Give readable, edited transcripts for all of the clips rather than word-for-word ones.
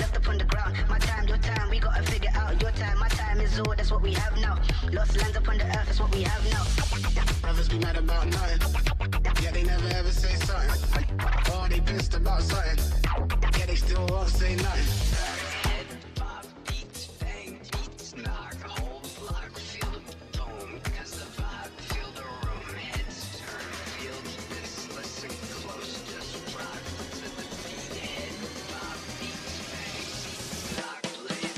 left upon the ground. My time, your time, we gotta figure out. Your time, my time is all, that's what we have now. Lost lands upon the earth, that's what we have now. Brothers be mad about nothing, yeah, they never ever say something. Oh, they pissed about something, yeah, they still won't say nothing. Head bob, beats, bang, beats, knock, hold, block, feel the boom, cause the vibe, feel the room, heads turn, feel this, listen close, just rock to the beat. Head bob, beats, bang, beats, knock, lay it.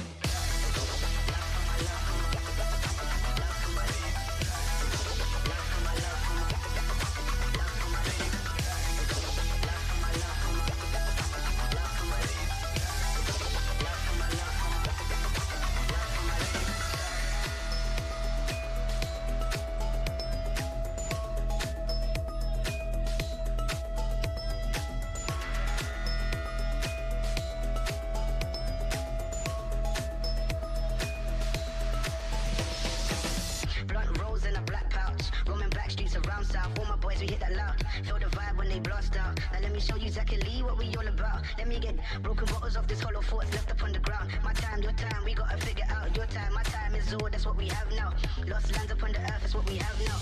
Blunt rolls in a black pouch, roaming black streets around south. All my boys, we hit that loud. Feel the vibe when they blast out. Now let me show you exactly what we all about. Let me get broken bottles off this hollow forts left upon the ground. My time, your time, we gotta figure out. Your time, my time is all, that's what we have now. Lost lands upon the earth, that's what we have now.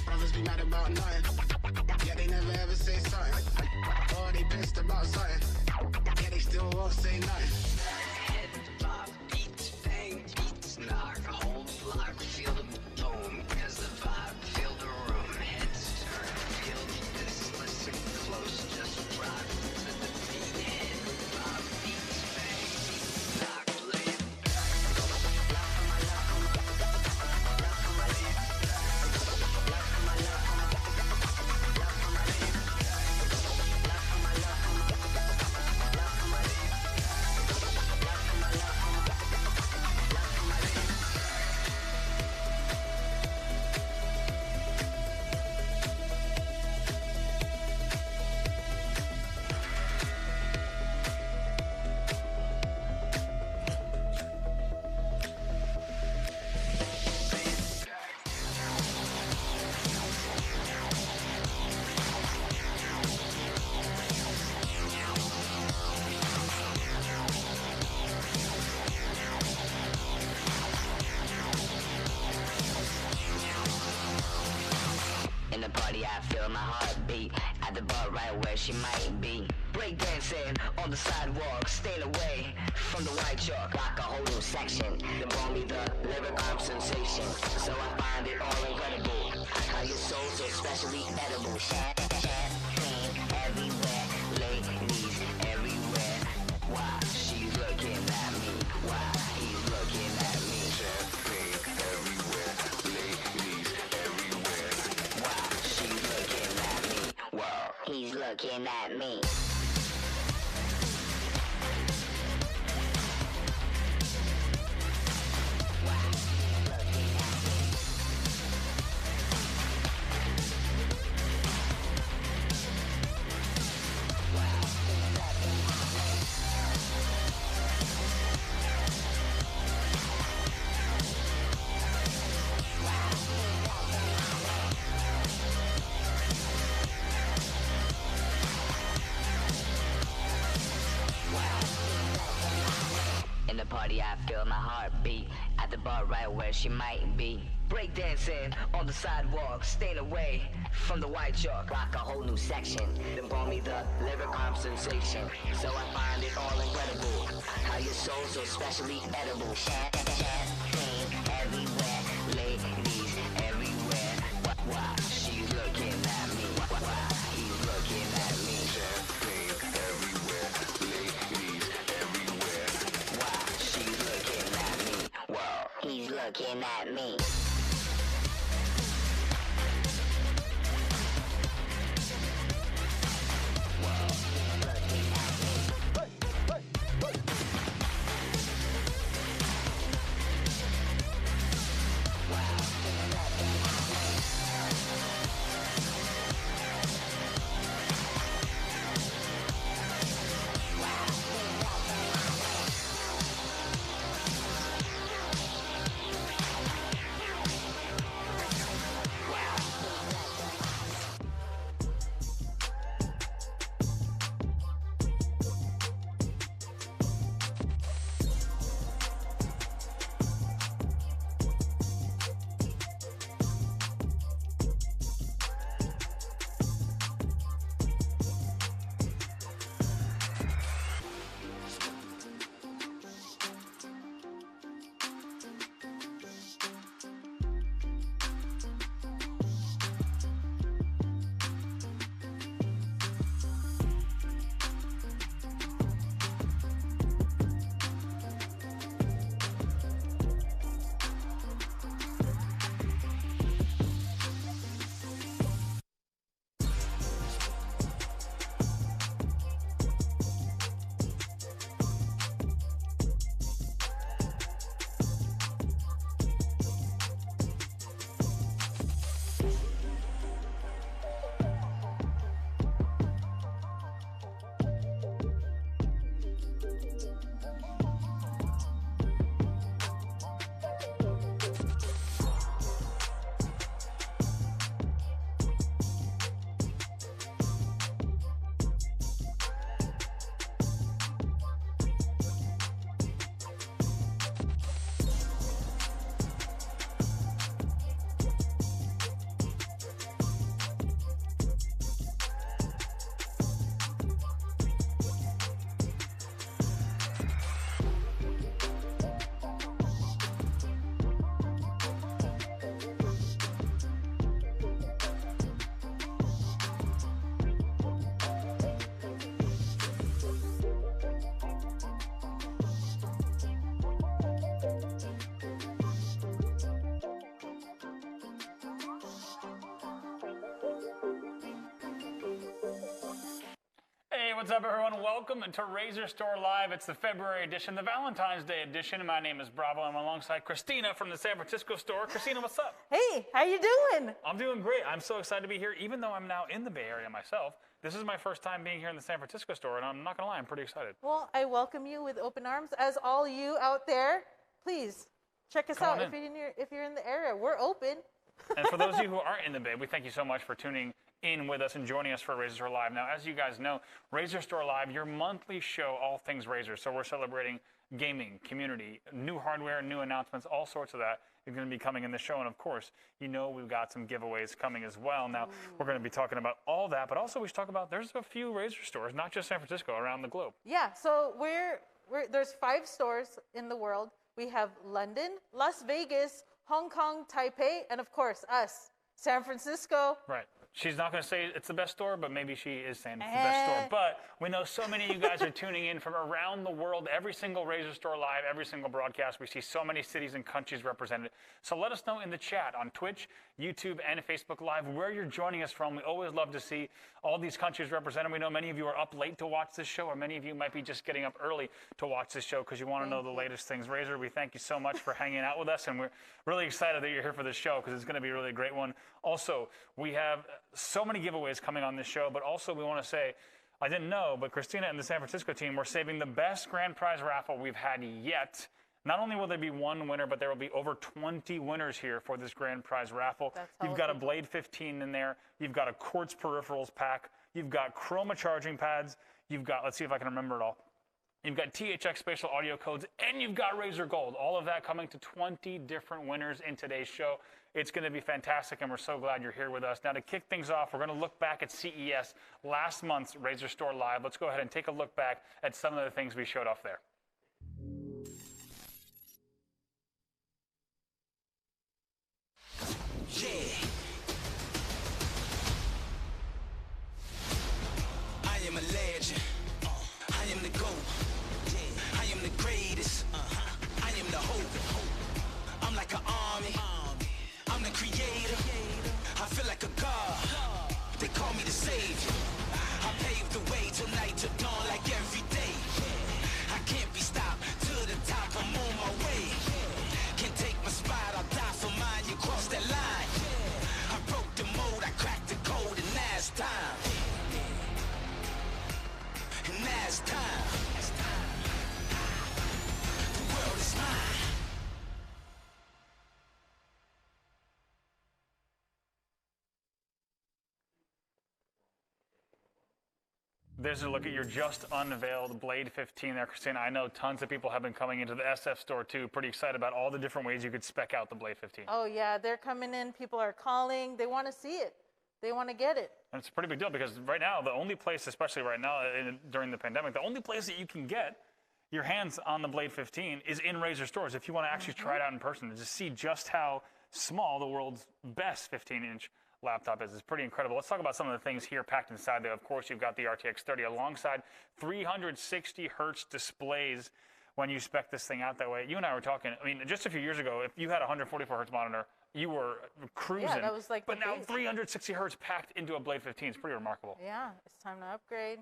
Brothers be mad about nothing, yeah, they never ever say something. Oh, they pissed about something, yeah, they still won't say nothing. Head bob, beats, bang, beats, knock, hold, block, feel the boom, cause the vibe, feel the room, heads turn, feel this, listen close, just rock to the beat. Head bob, beats, bang, beats, knock, lay it. In the party I feel my heartbeat, at the bar right where she might be. Breakdancing on the sidewalk, staying away from the white chalk. Like a whole new section, then brought me the lyric arm sensation. So I find it all incredible, how your soul so specially edible. Champagne everywhere, ladies everywhere. Why she's looking at me, why he's looking at me. Champagne everywhere, ladies everywhere. Why she's looking at me, whoa, he's looking at me. In the party I feel my heartbeat, at the bar right where she might be. Breakdancing on the sidewalk, staying away from the white chalk. Like a whole new section, then brought me the lyric arm sensation. So I find it all incredible, how your soul so specially edible. Champagne everywhere, ladies everywhere. Why she's looking at me, why he's looking at me. Champagne everywhere, ladies everywhere. Why she's looking at me, whoa, he's looking at me. what's up, everyone? Welcome to RazerStore Live. It's the February edition, the Valentine's Day edition. My name is Bravo. I'm alongside Christina from the San Francisco store. Christina, what's up? Hey, how you doing? I'm doing great. I'm so excited to be here, even though I'm now in the Bay Area myself. This is my first time being here in the San Francisco store, and I'm not going to lie, I'm pretty excited. Well, I welcome you with open arms. As all you out there, please check us out if you're in the area. We're open. And for those of you who aren't in the Bay, we thank you so much for tuning in with us and joining us for RazerStore Live. Now, as you guys know, RazerStore Live, your monthly show, all things Razer. So we're celebrating gaming, community, new hardware, new announcements, all sorts of that is going to be coming in the show. And of course, you know we've got some giveaways coming as well. Now, we're going to be talking about all that, but also we should talk about there's a few Razer stores, not just San Francisco, around the globe. Yeah, so there's 5 stores in the world. We have London, Las Vegas, Hong Kong, Taipei, and of course, us, San Francisco. Right. She's not going to say it's the best store, but maybe she is saying it's the best store. But we know so many of you guys are tuning in from around the world. Every single RazerStore Live, every single broadcast, we see so many cities and countries represented. So let us know in the chat on Twitch, YouTube, and Facebook Live where you're joining us from. We always love to see all these countries represented. We know many of you are up late to watch this show, or many of you might be just getting up early to watch this show because you want to know the latest things. Razer, we thank you so much for hanging out with us, and we're really excited that you're here for this show because it's going to be a really great one. Also, we have so many giveaways coming on this show, but also we want to say, I didn't know, but Christina and the San Francisco team, we're saving the best grand prize raffle we've had yet. Not only will there be one winner, but there will be over 20 winners here for this grand prize raffle. You've got a Blade 15 in there. You've got a Quartz peripherals pack. You've got Chroma charging pads. You've got, let's see if I can remember it all. You've got THX Spatial audio codes, and you've got Razer Gold. All of that coming to 20 different winners in today's show. It's going to be fantastic, and we're so glad you're here with us. Now, to kick things off, we're going to look back at CES, last month's RazerStore Live. Let's go ahead and take a look back at some of the things we showed off there. Yeah. I am a legend. I am the GOAT. I am the greatest. I am the hope. I'm like an army. I'm the creator. I feel like a god. They call me the savior. I paved the way tonight to dawn like every day. I can't be stopped. To the top, I'm on my way. Can't take my spot. I'll die for mine. You cross that line. I broke the mold. I cracked the code, and now it's time. And now it's time. The world is mine. There's a look at your just unveiled Blade 15 there, Christina. I know tons of people have been coming into the SF store too, pretty excited about all the different ways you could spec out the Blade 15. Oh yeah, they're coming in, people are calling, they want to see it. They want to get it. And it's a pretty big deal because right now, the only place, especially right now during the pandemic, the only place that you can get your hands on the Blade 15 is in Razer stores. If you want to actually try it out in person and just see just how small the world's best 15-inch laptop is. It's pretty incredible. Let's talk about some of the things here packed inside there. Of course, you've got the RTX 30 alongside 360 hertz displays when you spec this thing out that way. You and I were talking, I mean, just a few years ago, if you had a 144 hertz monitor, you were cruising. Yeah, that was like but now 360 hertz packed into a Blade 15 is pretty remarkable. Yeah, it's time to upgrade.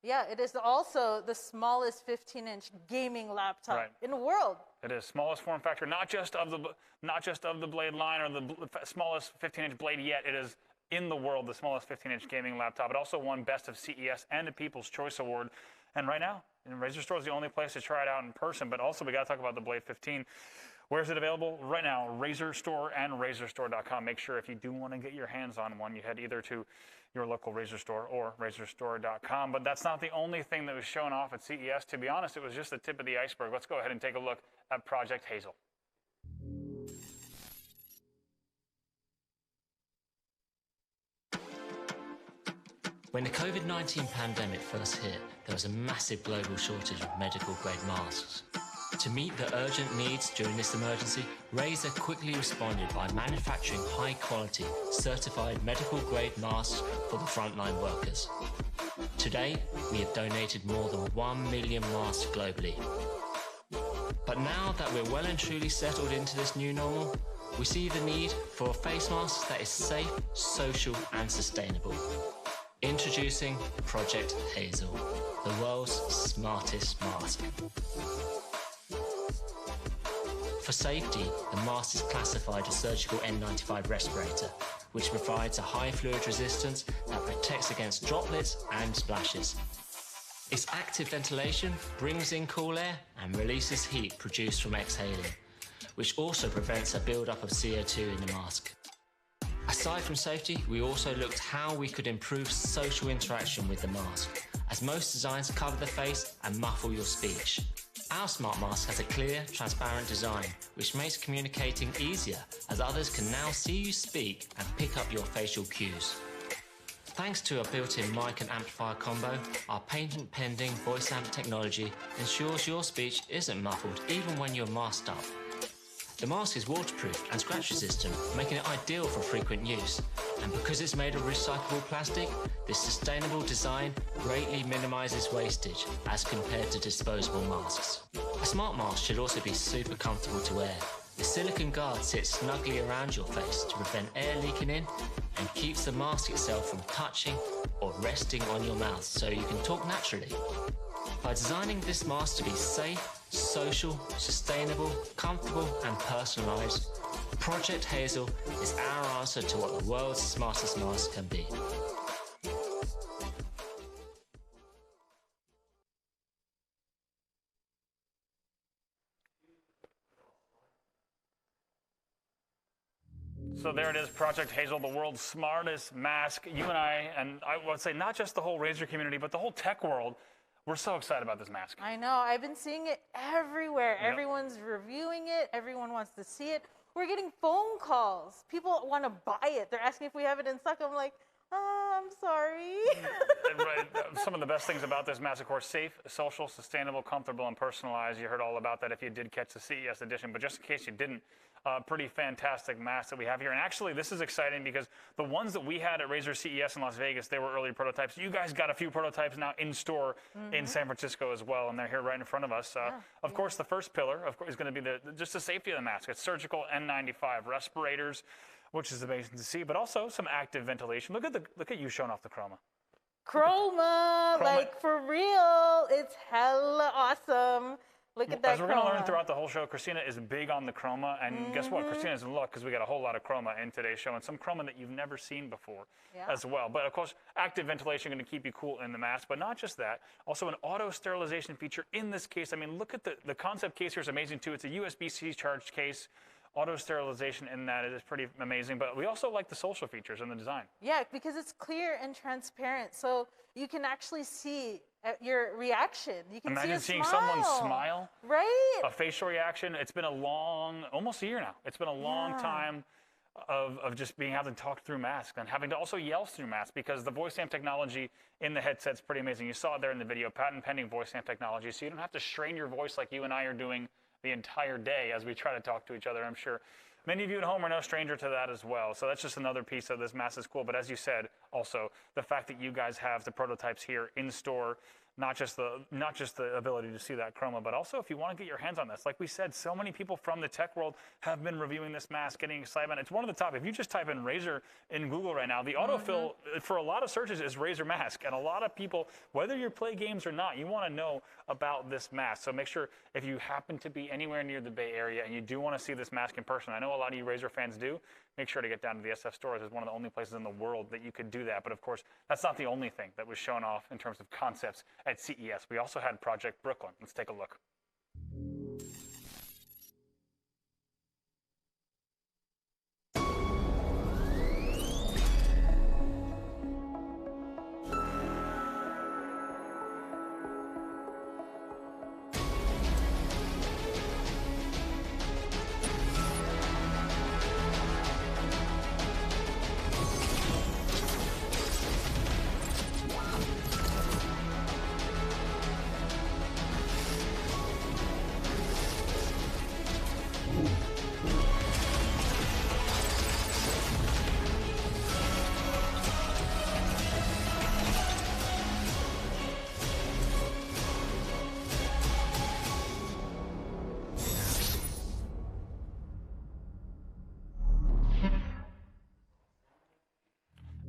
Yeah, it is also the smallest 15-inch gaming laptop in the world. It is smallest form factor, not just of the Blade line or the smallest 15-inch Blade yet. It is in the world the smallest 15-inch gaming laptop. It also won Best of CES and the People's Choice Award. And right now, RazerStore is the only place to try it out in person. But also, we got to talk about the Blade 15. Where is it available? Right now, RazerStore and RazerStore.com. Make sure if you do want to get your hands on one, you head either to your local RazerStore or RazerStore.com. But that's not the only thing that was shown off at CES. To be honest, it was just the tip of the iceberg. Let's go ahead and take a look at Project Hazel. When the COVID-19 pandemic first hit, there was a massive global shortage of medical-grade masks. To meet the urgent needs during this emergency, Razer quickly responded by manufacturing high-quality, certified medical-grade masks for the frontline workers. Today, we have donated more than 1 million masks globally. But now that we're well and truly settled into this new normal, we see the need for a face mask that is safe, social, and sustainable. Introducing Project Hazel, the world's smartest mask. For safety, the mask is classified as surgical N95 respirator, which provides a high fluid resistance that protects against droplets and splashes. Its active ventilation brings in cool air and releases heat produced from exhaling, which also prevents a build-up of CO2 in the mask. Aside from safety, we also looked how we could improve social interaction with the mask, as most designs cover the face and muffle your speech. Our smart mask has a clear, transparent design, which makes communicating easier, as others can now see you speak and pick up your facial cues. Thanks to a built-in mic and amplifier combo, our patent-pending voice amp technology ensures your speech isn't muffled even when you're masked up. The mask is waterproof and scratch resistant, making it ideal for frequent use. And because it's made of recyclable plastic, this sustainable design greatly minimizes wastage as compared to disposable masks. A smart mask should also be super comfortable to wear. The silicone guard sits snugly around your face to prevent air leaking in and keeps the mask itself from touching or resting on your mouth so you can talk naturally. By designing this mask to be safe, social, sustainable, comfortable and personalized, Project Hazel is our answer to what the world's smartest mask can be. So there it is, Project Hazel, the world's smartest mask. You and I would say not just the whole Razer community, but the whole tech world, we're so excited about this mask. I know. I've been seeing it everywhere. Yep. Everyone's reviewing it. Everyone wants to see it. We're getting phone calls. People want to buy it. They're asking if we have it in stock. I'm like, I'm sorry. Right. Some of the best things about this mask, of course, safe, social, sustainable, comfortable, and personalized. You heard all about that if you did catch the CES edition, but just in case you didn't, pretty fantastic mask that we have here. And actually, this is exciting because the ones that we had at Razer CES in Las Vegas, they were early prototypes. You guys got a few prototypes now in store in San Francisco as well, and they're here right in front of us. Of course, the first pillar, of course, is going to be just the safety of the mask. It's surgical N95 respirators, which is amazing to see, but also some active ventilation. Look at you showing off the Chroma. Chroma, like for real. It's hella awesome. Look at that. As we're going to learn throughout the whole show, Christina is big on the Chroma, and guess what? Christina's in luck because we got a whole lot of Chroma in today's show, and some Chroma that you've never seen before as well. But of course, active ventilation going to keep you cool in the mask, but not just that, also an auto sterilization feature in this case. I mean, look at the concept case here is amazing too. It's a USB-C charged case. Auto sterilization in that is pretty amazing, but we also like the social features in the design. Yeah, because it's clear and transparent, so you can actually see your reaction. You can Imagine see seeing someone smile. Right? A facial reaction. It's been almost a year now. It's been a long time of just being able to talk through masks and having to also yell through masks because the voice amp technology in the headset's pretty amazing. You saw it there in the video, patent pending voice amp technology, so you don't have to strain your voice like you and I are doing the entire day as we try to talk to each other. I'm sure many of you at home are no stranger to that as well. So that's just another piece of this mask is cool. But as you said, also the fact that you guys have the prototypes here in store, not just the ability to see that Chroma, but also if you want to get your hands on this. Like we said, so many people from the tech world have been reviewing this mask, getting excited about it. It's one of the top. If you just type in Razer in Google right now, the autofill for a lot of searches is Razer mask. And a lot of people, whether you play games or not, you want to know about this mask. So make sure if you happen to be anywhere near the Bay Area and you do want to see this mask in person, I know a lot of you Razer fans do, make sure to get down to the SF stores. It's one of the only places in the world that you could do that. But of course, that's not the only thing that was shown off in terms of concepts at CES. We also had Project Brooklyn. Let's take a look.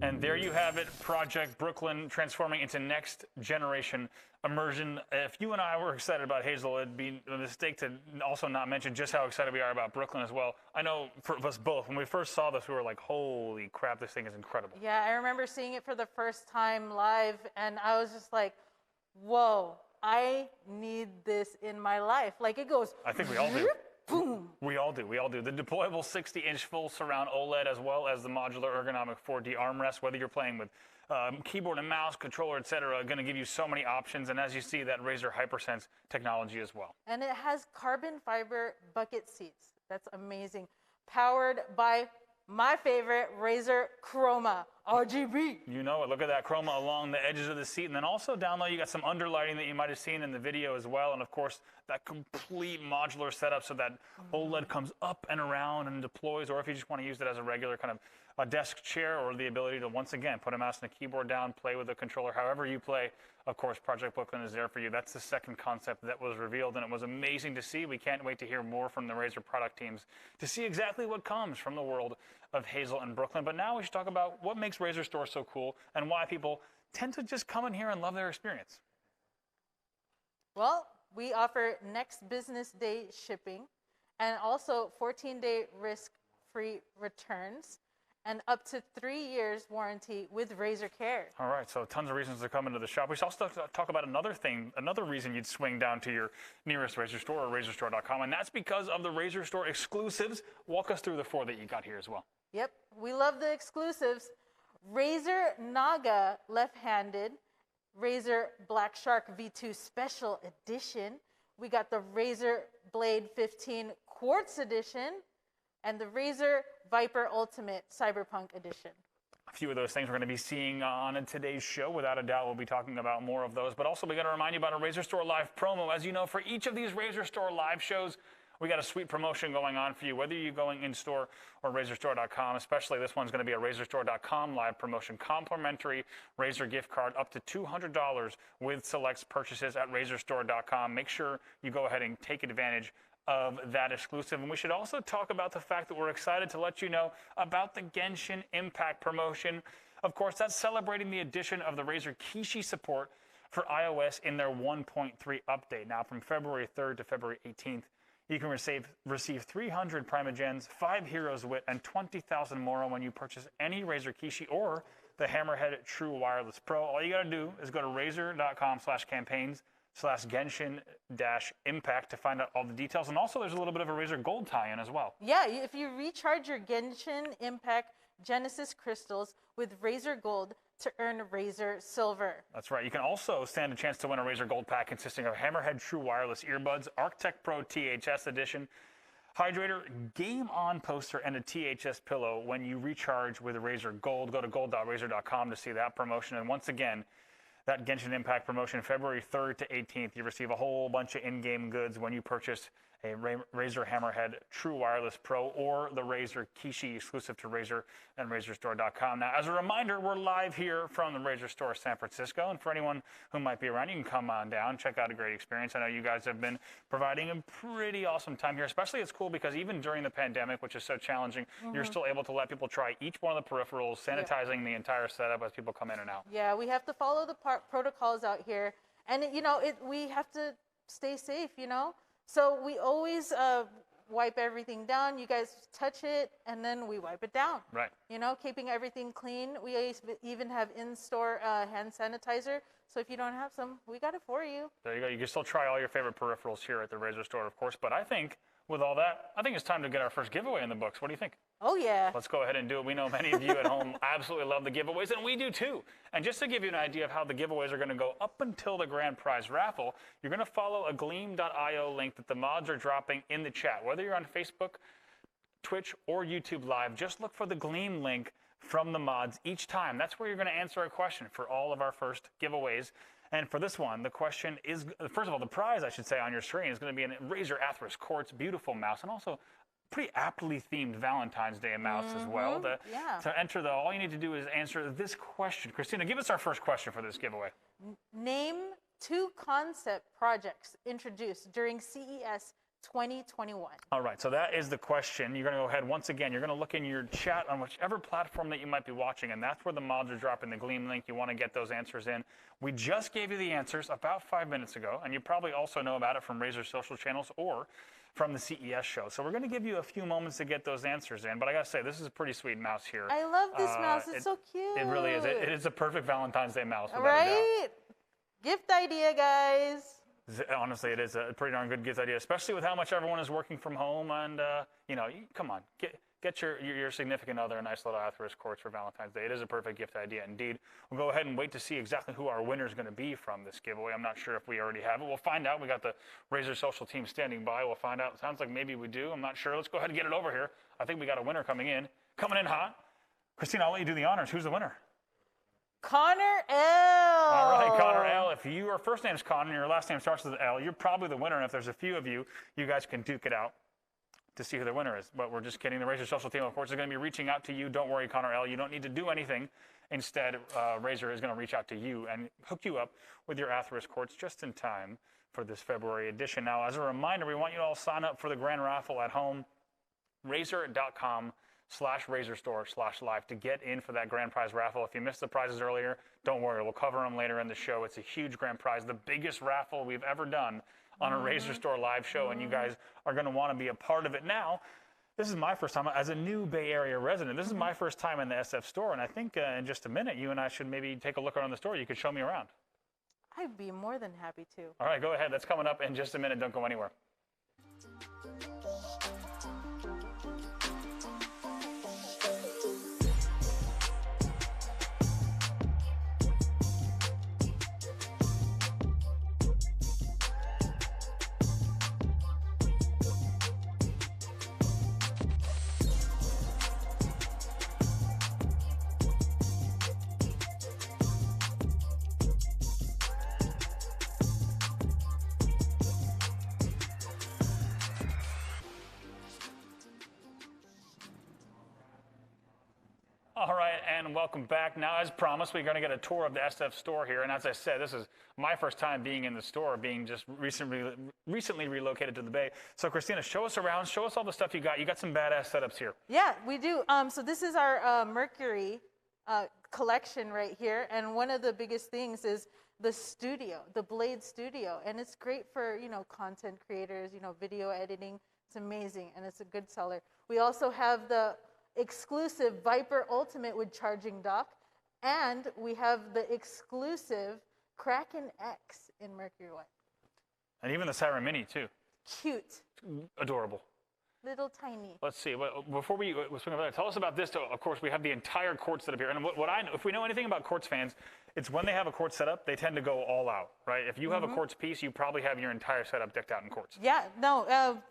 And there you have it, Project Brooklyn transforming into next generation immersion. If you and I were excited about Hazel, it'd be a mistake to also not mention just how excited we are about Brooklyn as well. I know for us both, when we first saw this, we were like, holy crap, this thing is incredible. Yeah, I remember seeing it for the first time live, and I was just like, whoa, I need this in my life. Like, it goes, I think we all do. Boom. We all do. The deployable 60-inch full surround OLED, as well as the modular ergonomic 4D armrest, whether you're playing with keyboard and mouse, controller, etc., going to give you so many options. And as you see, that Razer HyperSense technology as well. And it has carbon fiber bucket seats. That's amazing. Powered by my favorite, Razer Chroma RGB. You know it. Look at that chroma along the edges of the seat. And then also down low, you got some underlighting that you might have seen in the video as well. And of course, that complete modular setup so that OLED comes up and around and deploys, or if you just want to use it as a regular kind of a desk chair, or the ability to, once again, put a mouse and a keyboard down, play with a controller, however you play. Of course, Project Brooklyn is there for you. That's the second concept that was revealed, and it was amazing to see. We can't wait to hear more from the Razer product teams to see exactly what comes from the world of Hazel and Brooklyn. But now we should talk about what makes RazerStore so cool and why people tend to just come in here and love their experience. Well, we offer next business day shipping and also 14-day risk-free returns and up to 3 years warranty with Razer Care. All right, so tons of reasons to come into the shop. We should also talk about another reason you'd swing down to your nearest Razer store or RazerStore.com, and that's because of the RazerStore exclusives. Walk us through the 4 that you got here as well. Yep, we love the exclusives. Razer Naga left-handed, Razer BlackShark V2 Special Edition. We got the Razer Blade 15 Quartz Edition and the Razer Viper Ultimate Cyberpunk Edition. A few of those things we're going to be seeing on today's show. Without a doubt, we'll be talking about more of those. But also, we got to remind you about a RazerStore Live promo. As you know, for each of these RazerStore Live shows, we got a sweet promotion going on for you, whether you're going in-store or RazerStore.com. Especially this one's going to be a RazerStore.com live promotion. Complimentary Razer gift card up to $200 with select purchases at RazerStore.com. Make sure you go ahead and take advantage of that exclusive. And we should also talk about the fact that we're excited to let you know about the Genshin Impact promotion. Of course, that's celebrating the addition of the Razer Kishi support for iOS in their 1.3 update. Now, from February 3rd to February 18th, you can receive 300 Primogens, 5 Heroes Wit, and 20,000 Mora when you purchase any Razer Kishi or the Hammerhead True Wireless Pro. All you got to do is go to razer.com/campaigns/Genshin-Impact to find out all the details. And also, there's a little bit of a Razer Gold tie-in as well. Yeah, if you recharge your Genshin Impact Genesis crystals with Razer Gold to earn Razer Silver. That's right. You can also stand a chance to win a Razer Gold pack consisting of Hammerhead True Wireless Earbuds, Arctech Pro THX Edition, Hydrator, Game On poster, and a THX pillow when you recharge with Razer Gold. Go to gold.razer.com to see that promotion. And once again, that Genshin Impact promotion, February 3rd to 18th, you receive a whole bunch of in-game goods when you purchase a Razer Hammerhead True Wireless Pro or the Razer Kishi exclusive to Razer and RazerStore.com. Now, as a reminder, we're live here from the Razer Store San Francisco, and for anyone who might be around, you can come on down, check out a great experience. I know you guys have been providing a pretty awesome time here, especially it's cool because even during the pandemic, which is so challenging, you're still able to let people try each one of the peripherals, sanitizing the entire setup as people come in and out. Yeah, we have to follow the protocols out here, and we have to stay safe, So we always wipe everything down. You guys touch it, and then we wipe it down. Right. Keeping everything clean. We even have in-store hand sanitizer. So if you don't have some, we got it for you. There you go. You can still try all your favorite peripherals here at the Razer Store, of course. But I think with all that, I think it's time to get our first giveaway in the books. What do you think? Oh, yeah. Let's go ahead and do it. We know many of you at home absolutely love the giveaways, and we do too. And just to give you an idea of how the giveaways are going to go up until the grand prize raffle, you're going to follow a gleam.io link that the mods are dropping in the chat. Whether you're on Facebook, Twitch, or YouTube Live, just look for the Gleam link from the mods each time. That's where you're going to answer a question for all of our first giveaways. And for this one, the question is, first of all, the prize, I should say, on your screen is going to be a Razer Atheros Quartz beautiful mouse, and also pretty aptly themed Valentine's Day mouse as well. To enter, all you need to do is answer this question. Christina, give us our first question for this giveaway. Name 2 concept projects introduced during CES 2021. All right, so that is the question. You're going to go ahead, once again, you're going to look in your chat on whichever platform that you might be watching, and that's where the mods are dropping the Gleam link. You want to get those answers in. We just gave you the answers about 5 minutes ago, and you probably also know about it from Razer social channels or from the CES show. So we're going to give you a few moments to get those answers in, but I got to say, this is a pretty sweet mouse here. I love this mouse. It's so cute. It really is. It is a perfect Valentine's Day mouse, without a right? doubt. Gift idea, guys. Honestly, it is a pretty darn good gift idea, especially with how much everyone is working from home. And you know, come on, get your significant other a nice little Atheros quartz for Valentine's Day. It is a perfect gift idea indeed. We'll go ahead and wait to see exactly who our winner is going to be from this giveaway. I'm not sure if we already have it. We'll find out. We got the Razer social team standing by. We'll find out. It sounds like maybe we do. I'm not sure. Let's go ahead and get it over here. I think we got a winner coming in hot. Christina, I'll let you do the honors. Who's the winner? Connor L. All right, Connor L. If your first name's Connor and your last name starts with an L, you're probably the winner. And if there's a few of you, you guys can duke it out to see who the winner is. But we're just kidding. The Razer social team, of course, is going to be reaching out to you. Don't worry, Connor L. You don't need to do anything. Instead, Razer is going to reach out to you and hook you up with your Atheros quartz just in time for this February edition. Now, as a reminder, we want you to all sign up for the grand raffle at home. Razer.com/RazerStore/live to get in for that grand prize raffle. If you missed the prizes earlier, don't worry. We'll cover them later in the show. It's a huge grand prize, the biggest raffle we've ever done on a RazerStore live show, and you guys are going to want to be a part of it. Now, this is my first time as a new Bay Area resident. This is my first time in the SF store, and I think in just a minute, you and I should maybe take a look around the store. You could show me around. I'd be more than happy to. All right, go ahead. That's coming up in just a minute. Don't go anywhere. All right, and welcome back. Now, as promised, we're going to get a tour of the SF store here. And as I said, this is my first time being in the store, being just recently relocated to the Bay. So, Christina, show us around. Show us all the stuff you got. You got some badass setups here. Yeah, we do. So this is our Mercury collection right here. And one of the biggest things is the studio, the Blade Studio. And it's great for, you know, content creators, you know, video editing. It's amazing, and it's a good seller. We also have the exclusive Viper Ultimate with charging dock, and we have the exclusive Kraken X in Mercury White. And even the Siren Mini, too. Cute. Adorable. Little tiny. Let's see. Before we swing over there, tell us about this. Of course, we have the entire quartz setup here. And what I know, if we know anything about quartz fans, it's when they have a quartz setup, they tend to go all out, right? If you have a quartz piece, you probably have your entire setup decked out in quartz. Yeah. No.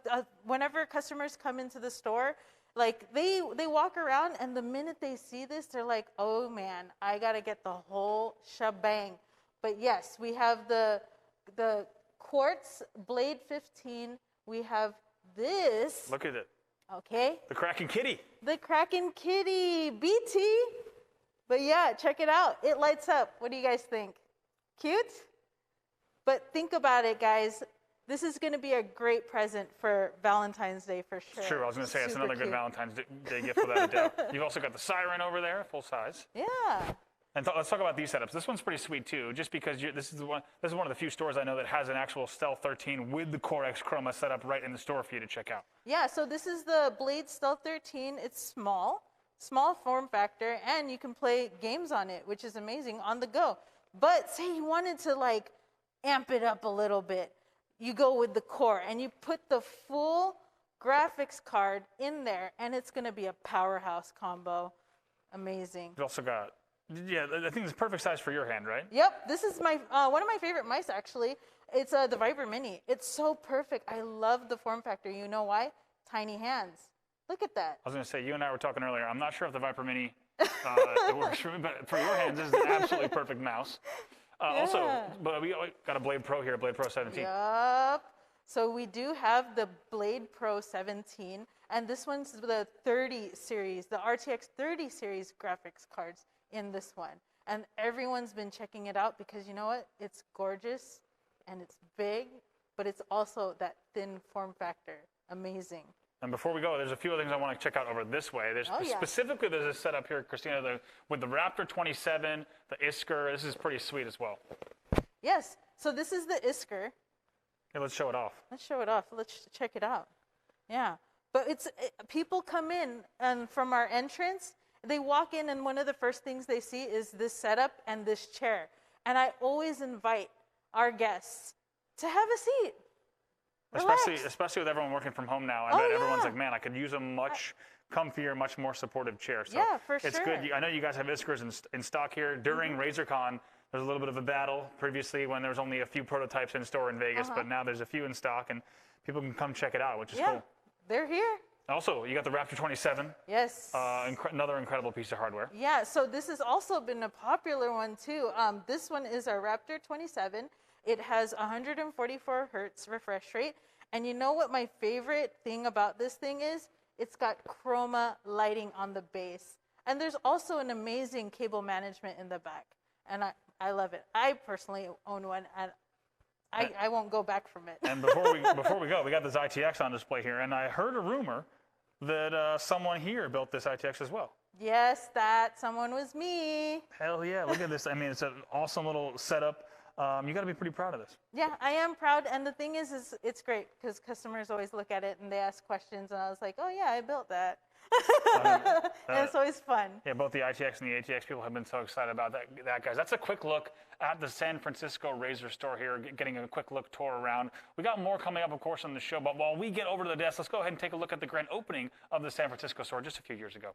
Whenever customers come into the store, like they walk around, and the minute they see this, they're like, "Oh man, I gotta get the whole shebang." But yes, we have the quartz Blade 15. We have this. Look at it. Okay. The Kraken Kitty. The Kraken Kitty BT. But yeah, check it out. It lights up. What do you guys think? Cute? But think about it, guys. This is going to be a great present for Valentine's Day for sure. True. I was going to say, it's Super another good cute. Valentine's Day gift without a doubt. You've also got the Siren over there, full size. Yeah. And let's talk about these setups. This one's pretty sweet too, just because this is one of the few stores I know that has an actual Stealth 13 with the Core X Chroma setup right in the store for you to check out. Yeah, so this is the Blade Stealth 13. It's small form factor, and you can play games on it, which is amazing, on the go. But say you wanted to like amp it up a little bit, you go with the Core, and you put the full graphics card in there, and it's going to be a powerhouse combo. Amazing. You've also got, yeah, I think it's perfect size for your hand, right? Yep, this is my one of my favorite mice, actually. It's the Viper Mini. It's so perfect. I love the form factor. You know why? Tiny hands. Look at that. I was going to say, you and I were talking earlier. I'm not sure if the Viper Mini it works for me, but for your hands, this is an absolutely perfect mouse. Also, but we got a Blade Pro here, Blade Pro 17. Yep. So we do have the Blade Pro 17, and this one's the 30 series, the RTX 30 series graphics cards in this one. And everyone's been checking it out because you know what? It's gorgeous, and it's big, but it's also that thin form factor. Amazing. And before we go, there's a few other things I want to check out over this way. There's specifically there's a setup here, Christina, with the Raptor 27, the Isker. This is pretty sweet as well. Yes. So this is the Isker. Yeah, let's show it off. Let's show it off. Let's check it out. Yeah. But people come in and from our entrance, they walk in and one of the first things they see is this setup and this chair. And I always invite our guests to have a seat. Especially with everyone working from home now. I bet everyone's like, man, I could use a much comfier, much more supportive chair. So yeah, for sure. It's good. I know you guys have Iskers in stock here. During RazerCon, there's a little bit of a battle previously when there was only a few prototypes in store in Vegas, but now there's a few in stock and people can come check it out, which is cool. They're here. Also, you got the Raptor 27. Yes. Another incredible piece of hardware. Yeah, so this has also been a popular one too. This one is our Raptor 27. It has 144 hertz refresh rate. And you know what my favorite thing about this thing is? It's got Chroma lighting on the base. And there's also an amazing cable management in the back. And I love it. I personally own one, and I won't go back from it. And before we go, we got this ITX on display here, and I heard a rumor that someone here built this ITX as well. Yes, that someone was me. Hell yeah, look at this. I mean, it's an awesome little setup. You got to be pretty proud of this. Yeah, I am proud. And the thing is it's great because customers always look at it and they ask questions. And I was like, oh, yeah, I built that. And it's always fun. Yeah, both the ITX and the ATX people have been so excited about that, guys. That's a quick look at the San Francisco Razer store here, getting a quick look tour around. We got more coming up, of course, on the show. But while we get over to the desk, let's go ahead and take a look at the grand opening of the San Francisco store just a few years ago.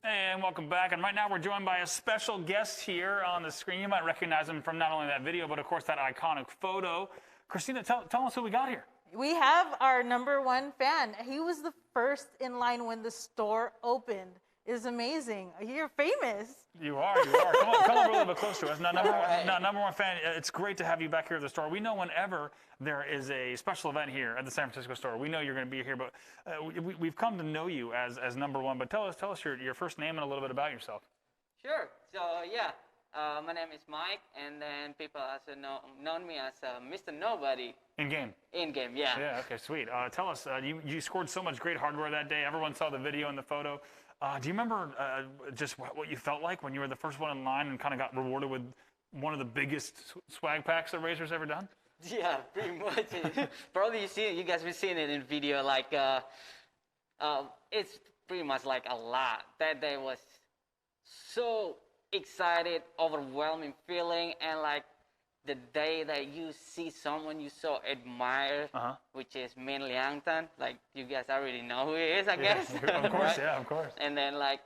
And welcome back. And right now we're joined by a special guest here on the screen. You might recognize him from not only that video, but of course that iconic photo. Christina, tell us who we got here. We have our #1 fan. He was the first in line when the store opened. It's amazing. You're famous. You are. Come over a little bit close to us. Now, #1 fan, it's great to have you back here at the store. We know whenever there is a special event here at the San Francisco store, we know you're going to be here, but we've come to know you as #1. But tell us your first name and a little bit about yourself. Sure. So, yeah, my name is Mike, and then people also known me as Mr. Nobody. In-game? In-game, yeah. Yeah, okay, sweet. Tell us, you scored so much great hardware that day. Everyone saw the video and the photo. Do you remember just what you felt like when you were the first one in line and kind of got rewarded with one of the biggest swag packs that Razer's ever done? Yeah, pretty much. Probably you guys have seen it in video. Like, it's pretty much like a lot. That day was so excited, overwhelming feeling, and like the day that you see someone you so admire, which is min-liang, like you guys already know who he is, I guess. Of course, right? Yeah, of course. And then like,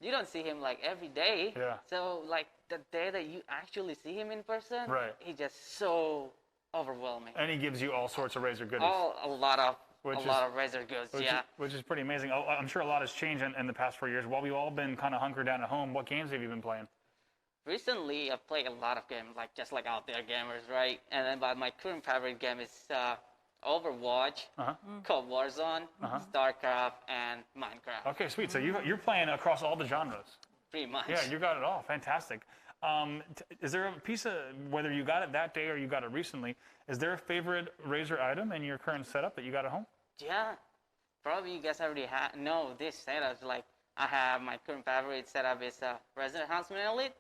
you don't see him like every day. Yeah. So like the day that you actually see him in person, right? He's just so overwhelming. And he gives you all sorts of Razer goodies. A lot of Razer goods, Which is pretty amazing. I'm sure a lot has changed in the past 4 years. While we've all been kind of hunkered down at home, what games have you been playing? Recently, I've played a lot of games, like just like out there gamers, right? And then, but my current favorite game is Overwatch, Cold Warzone, StarCraft, and Minecraft. Okay, sweet. So you're playing across all the genres. Pretty much. Yeah, you got it all. Fantastic. Is there a piece of, whether you got it that day or you got it recently, is there a favorite Razer item in your current setup that you got at home? Yeah, probably you guys already know this setup. Like, I have my current favorite setup is Razer Huntsman Elite,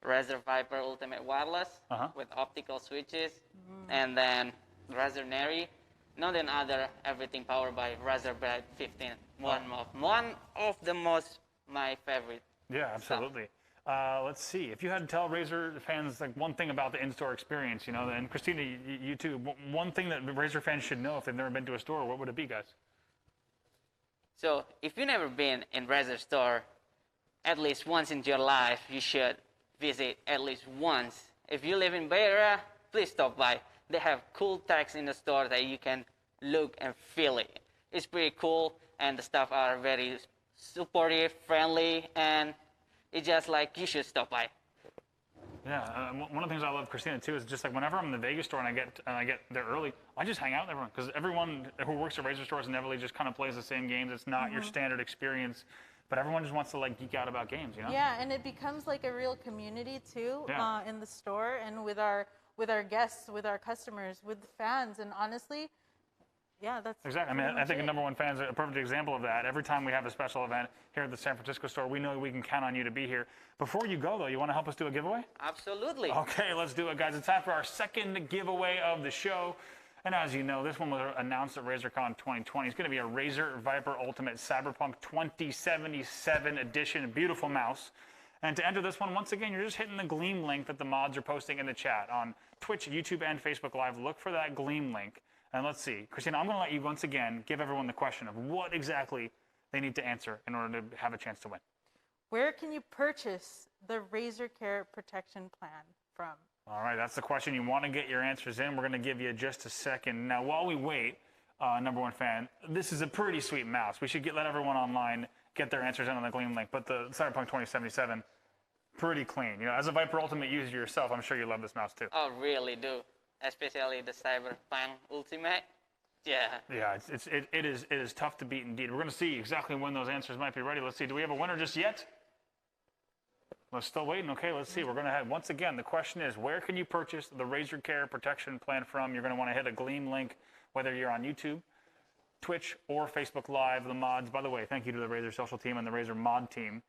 Razer Viper Ultimate Wireless with optical switches, and then Razer Neri, not another, everything powered by Razer Blade 15. One of the most my favorite. Yeah, absolutely. Let's see. If you had to tell Razer fans like one thing about the in-store experience, you know, and Christina, you too, one thing that Razer fans should know if they've never been to a store, what would it be, guys? So if you've never been in Razer store, at least once in your life, you should visit at least once. If you live in Bay Area, please stop by. They have cool tags in the store that you can look and feel it. It's pretty cool, and the staff are very supportive, friendly, and it's just like you should stop by. Yeah, one of the things I love, Christina, too, is just like whenever I'm in the Vegas store and I get there early, I just hang out with everyone because everyone who works at Razer stores inevitably just kind of plays the same games. It's not your standard experience, but everyone just wants to like geek out about games, you know? Yeah, and it becomes like a real community too in the store and with our guests, with our customers, with the fans, and honestly, yeah, that's exactly. I mean, I think a number one fan is a perfect example of that. Every time we have a special event here at the San Francisco store, we know we can count on you to be here. Before you go, though, you want to help us do a giveaway? Absolutely. Okay, let's do it, guys. It's time for our second giveaway of the show. And as you know, this one was announced at RazerCon 2020. It's going to be a Razer Viper Ultimate Cyberpunk 2077 edition. Beautiful mouse. And to enter this one, once again, you're just hitting the Gleam link that the mods are posting in the chat on Twitch, YouTube, and Facebook Live. Look for that Gleam link. And let's see. Christina, I'm going to let you once again give everyone the question of what exactly they need to answer in order to have a chance to win. Where can you purchase the Razer Care Protection Plan from? All right, that's the question. You want to get your answers in. We're going to give you just a second. Now, while we wait, number one fan, this is a pretty sweet mouse. We should let everyone online get their answers in on the Gleam link. But the Cyberpunk 2077, pretty clean. You know, as a Viper Ultimate user yourself, I'm sure you love this mouse too. I really do. Especially the Cyberpunk Ultimate. Yeah. Yeah, it is tough to beat indeed. We're going to see exactly when those answers might be ready. Let's see. Do we have a winner just yet? We're still waiting. Okay, let's see. We're going to have, once again, the question is, where can you purchase the Razer Care Protection Plan from? You're going to want to hit a Gleam link, whether you're on YouTube, Twitch, or Facebook Live. The mods, by the way, thank you to the Razer social team and the Razer mod team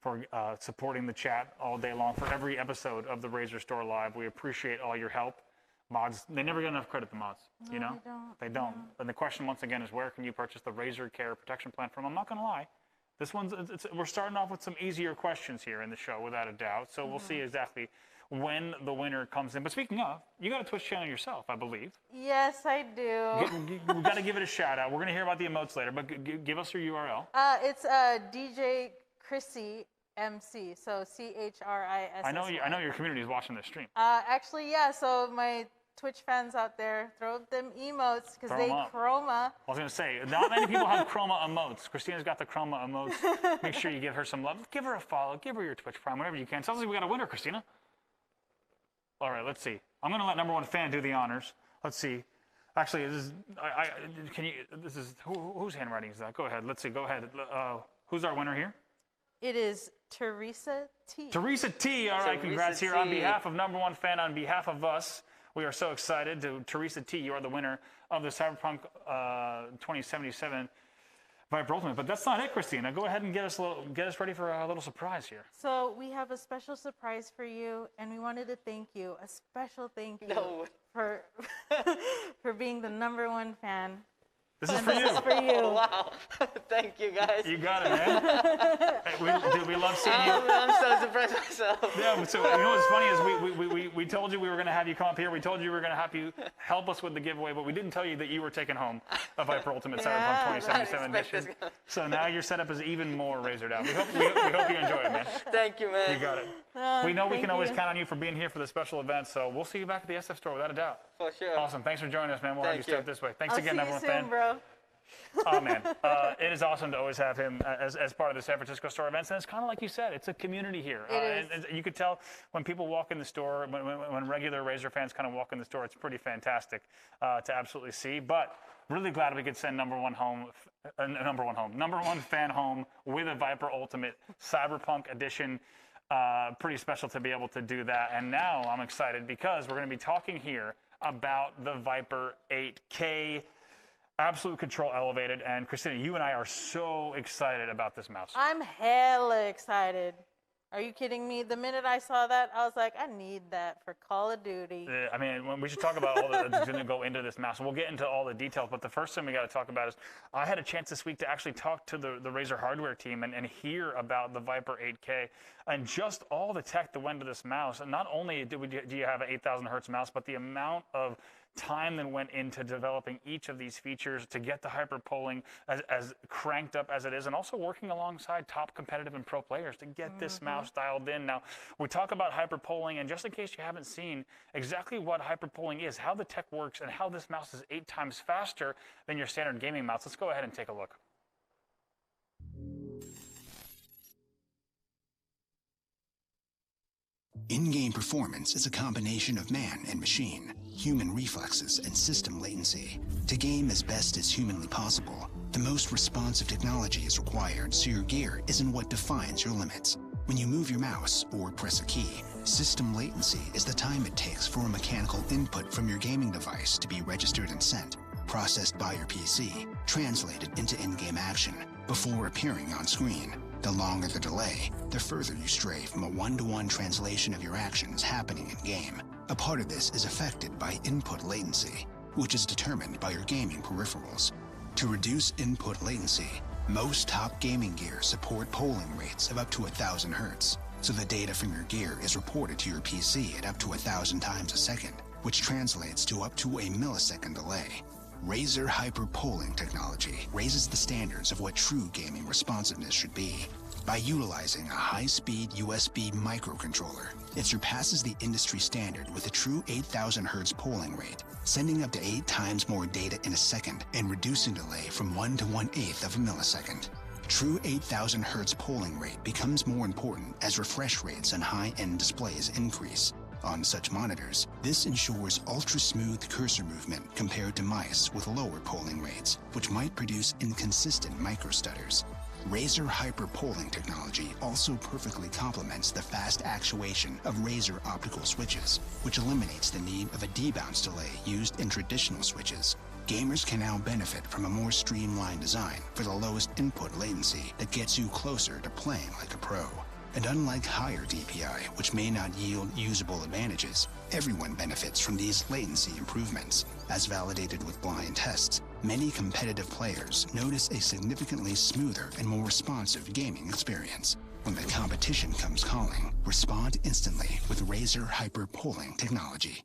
for supporting the chat all day long for every episode of the Razer Store Live. We appreciate all your help. Mods, they never get enough credit, the mods, you know? They don't. And the question, once again, is where can you purchase the Razer Care Protection Plan from? I'm not going to lie. This one's, we're starting off with some easier questions here in the show, without a doubt. So we'll see exactly when the winner comes in. But speaking of, you got a Twitch channel yourself, I believe. Yes, I do. We've got to give it a shout out. We're going to hear about the emotes later, but give us your URL. It's DJ Chrissy MC, so CHRISSY. I know your community is watching this stream. Actually, yeah. So my Twitch fans out there, throw them emotes because they Chroma. I was going to say, not many people have Chroma emotes. Christina's got the Chroma emotes. Make sure you give her some love. Give her a follow. Give her your Twitch Prime, whatever you can. Sounds like we got a winner, Christina. All right, let's see. I'm going to let number one fan do the honors. Let's see. Actually, whose handwriting is that? Go ahead. Let's see. Go ahead. Who's our winner here? It is Teresa T. Teresa T. All right, congrats here on behalf of number one fan, on behalf of us. We are so excited. Teresa T., you are the winner of the Cyberpunk 2077 Viper Ultimate. But that's not it, Christina. Go ahead and get us ready for a little surprise here. So we have a special surprise for you, and we wanted to thank you, a special thank you for for being the number one fan. This is for you. This is for you. Wow. Thank you, guys. You got it, man. Hey, we love seeing you. I'm so surprised myself. Yeah, so you know what's funny is we told you we were going to have you come up here. We told you we were going to have you help us with the giveaway, but we didn't tell you that you were taking home a Viper Ultimate Cyberpunk 2077 edition. So now your setup is even more razored out. We hope you enjoy it, man. Thank you, man. You got it. We know we can always count on you for being here for the special event, so we'll see you back at the SF store without a doubt. For sure. Awesome. Thanks for joining us, man. We'll have you start this way. Thanks again, everyone. I'll see you soon, bro. Oh, man. It is awesome to always have him as part of the San Francisco store events. And it's kind of like you said, it's a community here. It is. You could tell when people walk in the store, when regular Razer fans kind of walk in the store, it's pretty fantastic to absolutely see. But really glad we could send number one fan home with a Viper Ultimate Cyberpunk edition. Pretty special to be able to do that. And now I'm excited because we're going to be talking here about the Viper 8K. Absolute control elevated. And Christina, you and I are so excited about this mouse. I'm hella excited. Are you kidding me? The minute I saw that, I was like, I need that for Call of Duty. I mean, we should talk about all that's going to go into this mouse. We'll get into all the details, but the first thing we got to talk about is I had a chance this week to actually talk to the Razer hardware team and hear about the Viper 8K and just all the tech that went into this mouse. And not only do you have an 8,000 hertz mouse, but the amount of time that went into developing each of these features to get the hyperpolling as cranked up as it is, and also working alongside top competitive and pro players to get this mouse dialed in. Now, we talk about hyperpolling, and just in case you haven't seen exactly what hyperpolling is, how the tech works, and how this mouse is 8 times faster than your standard gaming mouse, let's go ahead and take a look. In-game performance is a combination of man and machine, human reflexes, and system latency. To game as best as humanly possible, the most responsive technology is required so your gear isn't what defines your limits. When you move your mouse or press a key, system latency is the time it takes for a mechanical input from your gaming device to be registered and sent, processed by your PC, translated into in-game action, before appearing on screen. The longer the delay, the further you stray from a one-to-one translation of your actions happening in-game. A part of this is affected by input latency, which is determined by your gaming peripherals. To reduce input latency, most top gaming gear support polling rates of up to 1,000 Hz, so the data from your gear is reported to your PC at up to 1,000 times a second, which translates to up to a millisecond delay. Razer hyperpolling technology raises the standards of what true gaming responsiveness should be. By utilizing a high-speed USB microcontroller, it surpasses the industry standard with a true 8,000 Hz polling rate, sending up to 8 times more data in a second and reducing delay from 1 to 1/8 of a millisecond. True 8,000 Hz polling rate becomes more important as refresh rates on high-end displays increase. On such monitors, this ensures ultra-smooth cursor movement compared to mice with lower polling rates, which might produce inconsistent microstutters. Razer hyperpolling technology also perfectly complements the fast actuation of Razer optical switches, which eliminates the need of a debounce delay used in traditional switches. Gamers can now benefit from a more streamlined design for the lowest input latency that gets you closer to playing like a pro. And unlike higher DPI, which may not yield usable advantages, everyone benefits from these latency improvements. As validated with blind tests, many competitive players notice a significantly smoother and more responsive gaming experience. When the competition comes calling, respond instantly with Razer hyperpolling technology.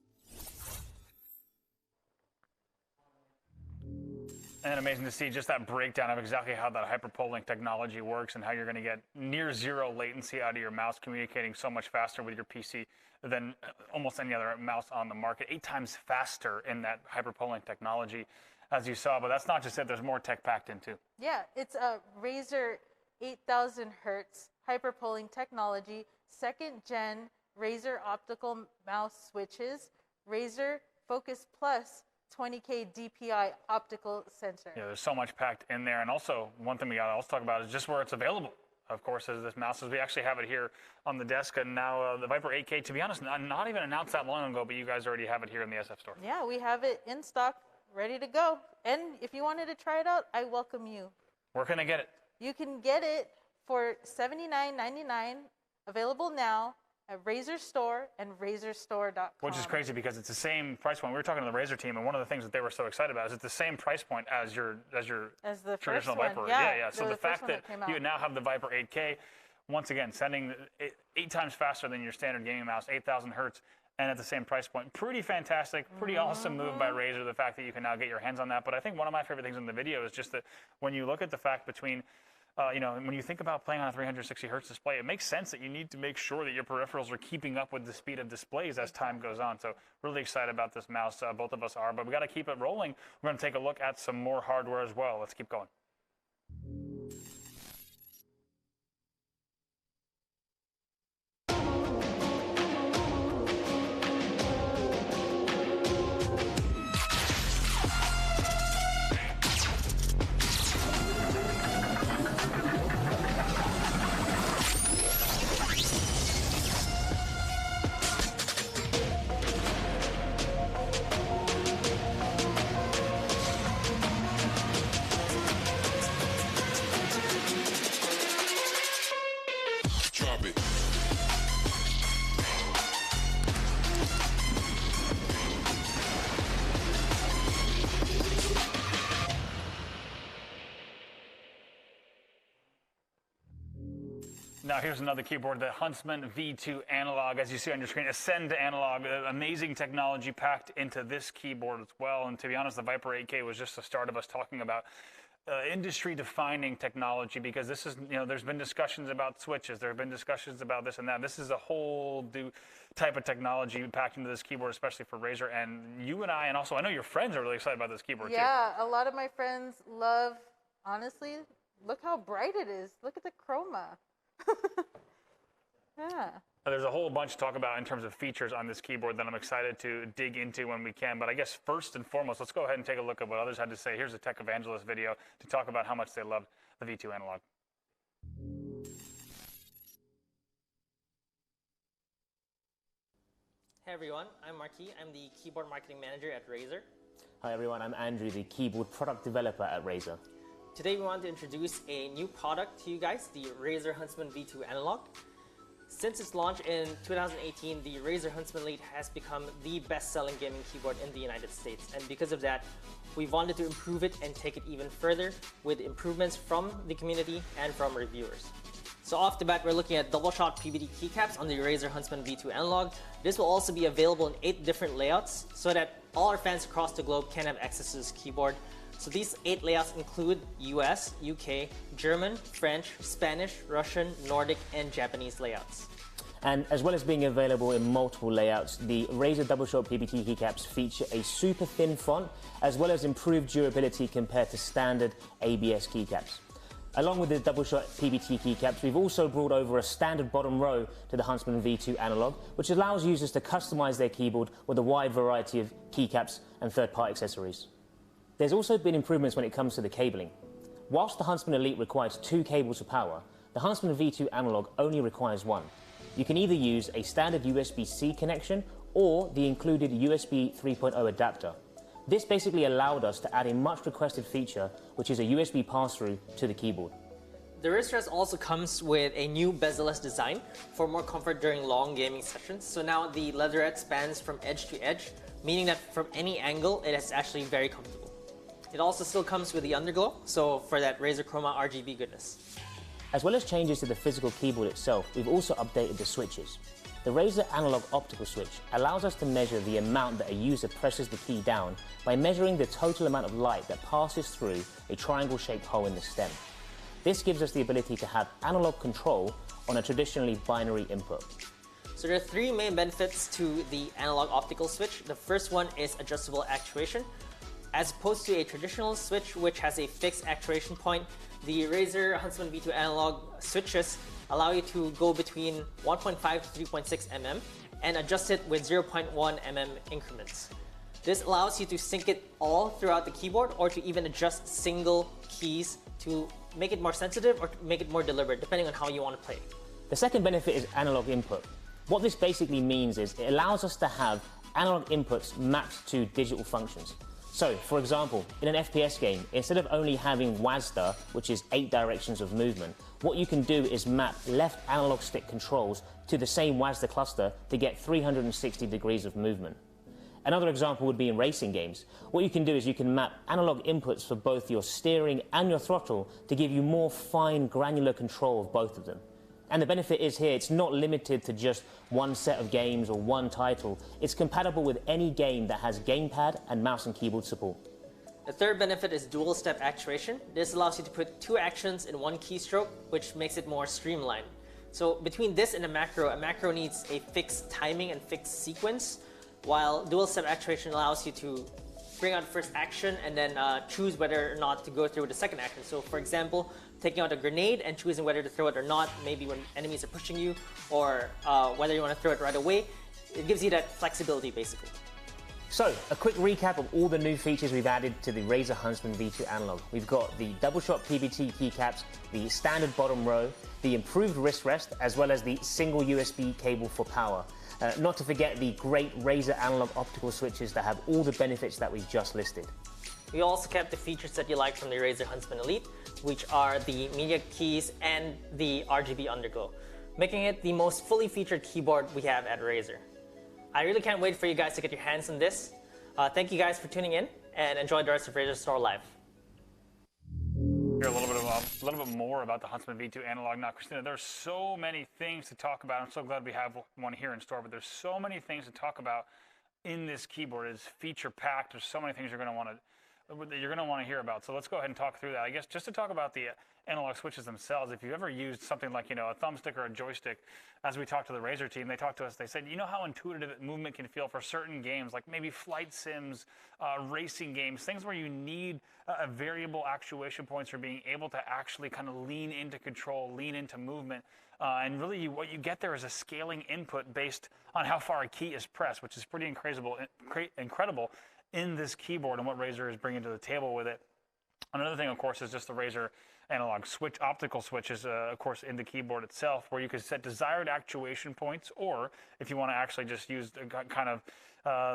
And amazing to see just that breakdown of exactly how that hyperpolling technology works and how you're going to get near zero latency out of your mouse, communicating so much faster with your PC than almost any other mouse on the market. 8 times faster in that hyperpolling technology, as you saw. But that's not just it. There's more tech packed in, too. Yeah, it's a Razer 8,000 Hertz hyperpolling technology, 2nd gen Razer optical mouse switches, Razer Focus Plus 20K DPI optical sensor. Yeah, there's so much packed in there. And also, one thing we got to also talk about is just where it's available. Of course, is this mouse. We actually have it here on the desk. And now the Viper 8K, to be honest, not even announced that long ago, but you guys already have it here in the SF store. Yeah, we have it in stock, ready to go. And if you wanted to try it out, I welcome you. Where can I get it? You can get it for $79.99, available now at RazerStore and RazerStore.com. Which is crazy because it's the same price point. We were talking to the Razer team, and one of the things that they were so excited about is it's the same price point as your the traditional first Viper. one. Yeah. So the first fact that you now have the Viper 8K, once again, sending 8 times faster than your standard gaming mouse, 8,000 Hertz, and at the same price point. Pretty fantastic, pretty awesome move by Razer, the fact that you can now get your hands on that. But I think one of my favorite things in the video is just that when you look at the fact between when you think about playing on a 360 hertz display, it makes sense that you need to make sure that your peripherals are keeping up with the speed of displays as time goes on. So really excited about this mouse. Both of us are, but we got to keep it rolling. We're going to take a look at some more hardware as well. Let's keep going. Now here's another keyboard, the Huntsman V2 Analog. As you see on your screen, Ascend Analog, amazing technology packed into this keyboard as well. And to be honest, the Viper 8K was just the start of us talking about industry-defining technology, because this is, there's been discussions about switches, there have been discussions about this and that. This is a whole new type of technology packed into this keyboard, especially for Razer. And you and I, and also I know your friends are really excited about this keyboard too. Yeah, a lot of my friends love, honestly, look how bright it is. Look at the chroma. Yeah. There's a whole bunch to talk about in terms of features on this keyboard that I'm excited to dig into when we can. But I guess first and foremost, let's go ahead and take a look at what others had to say. Here's a Tech Evangelist video to talk about how much they loved the V2 Analog. Hey everyone, I'm Marquis. I'm the Keyboard Marketing Manager at Razer. Hi everyone, I'm Andrew, the Keyboard Product Developer at Razer. Today we want to introduce a new product to you guys, the Razer Huntsman V2 Analog. Since its launch in 2018, the Razer Huntsman Elite has become the best-selling gaming keyboard in the United States. And because of that, we wanted to improve it and take it even further with improvements from the community and from reviewers. So off the bat, we're looking at double-shot PVD keycaps on the Razer Huntsman V2 Analog. This will also be available in 8 different layouts so that all our fans across the globe can have access to this keyboard. So these 8 layouts include US, UK, German, French, Spanish, Russian, Nordic, and Japanese layouts. And as well as being available in multiple layouts, the Razer double-shot PBT keycaps feature a super thin font, as well as improved durability compared to standard ABS keycaps. Along with the double-shot PBT keycaps, we've also brought over a standard bottom row to the Huntsman V2 Analog, which allows users to customize their keyboard with a wide variety of keycaps and third-party accessories. There's also been improvements when it comes to the cabling. Whilst the Huntsman Elite requires 2 cables for power, the Huntsman V2 Analog only requires 1. You can either use a standard USB-C connection or the included USB 3.0 adapter. This basically allowed us to add a much requested feature, which is a USB pass-through to the keyboard. The wrist also comes with a new bezel-less design for more comfort during long gaming sessions. So now the leatherette spans from edge to edge, meaning that from any angle, it is actually very comfortable. It also still comes with the underglow, so for that Razer Chroma RGB goodness. As well as changes to the physical keyboard itself, we've also updated the switches. The Razer Analog Optical Switch allows us to measure the amount that a user presses the key down by measuring the total amount of light that passes through a triangle-shaped hole in the stem. This gives us the ability to have analog control on a traditionally binary input. So there are 3 main benefits to the Analog Optical Switch. The first one is adjustable actuation. As opposed to a traditional switch which has a fixed actuation point, the Razer Huntsman V2 Analog switches allow you to go between 1.5 to 3.6 mm and adjust it with 0.1 mm increments. This allows you to sync it all throughout the keyboard or to even adjust single keys to make it more sensitive or to make it more deliberate, depending on how you want to play. The second benefit is analog input. What this basically means is it allows us to have analog inputs mapped to digital functions. So, for example, in an FPS game, instead of only having WASD, which is 8 directions of movement, what you can do is map left analog stick controls to the same WASD cluster to get 360 degrees of movement. Another example would be in racing games. What you can do is you can map analog inputs for both your steering and your throttle to give you more fine, granular control of both of them. And the benefit is here, it's not limited to just one set of games or one title. It's compatible with any game that has gamepad and mouse and keyboard support. The third benefit is dual-step actuation. This allows you to put 2 actions in one keystroke, which makes it more streamlined. So between this and a macro needs a fixed timing and fixed sequence, while dual-step actuation allows you to bring out first action and then choose whether or not to go through with the second action. So for example, taking out a grenade and choosing whether to throw it or not, maybe when enemies are pushing you, or whether you want to throw it right away. It gives you that flexibility, basically. So, a quick recap of all the new features we've added to the Razer Huntsman V2 Analog. We've got the double-shot PBT keycaps, the standard bottom row, the improved wrist rest, as well as the single USB cable for power. Not to forget the great Razer Analog optical switches that have all the benefits that we've just listed. We also kept the features that you like from the Razer Huntsman Elite, which are the media keys and the RGB underglow, making it the most fully featured keyboard we have at Razer. I really can't wait for you guys to get your hands on this. Thank you guys for tuning in, and enjoy the rest of RazerStore Live. Hear a little bit of a little bit more about the Huntsman V2 Analog. Now, Christina, there's so many things to talk about. I'm so glad we have one here in store, but there's so many things to talk about in this keyboard. It's feature packed. There's so many things you're going to want to hear about. So let's go ahead and talk through that. I guess just to talk about the analog switches themselves, if you've ever used something like, a thumbstick or a joystick, as we talked to the Razer team, they talked to us, they said, you know how intuitive movement can feel for certain games, like maybe flight sims, racing games, things where you need a variable actuation points for being able to actually kind of lean into control, lean into movement. And really what you get there is a scaling input based on how far a key is pressed, which is pretty incredible in this keyboard and what Razer is bringing to the table with it. Another thing, of course, is just the Razer analog switch, optical switches, of course, in the keyboard itself, where you can set desired actuation points, or if you want to actually just use kind of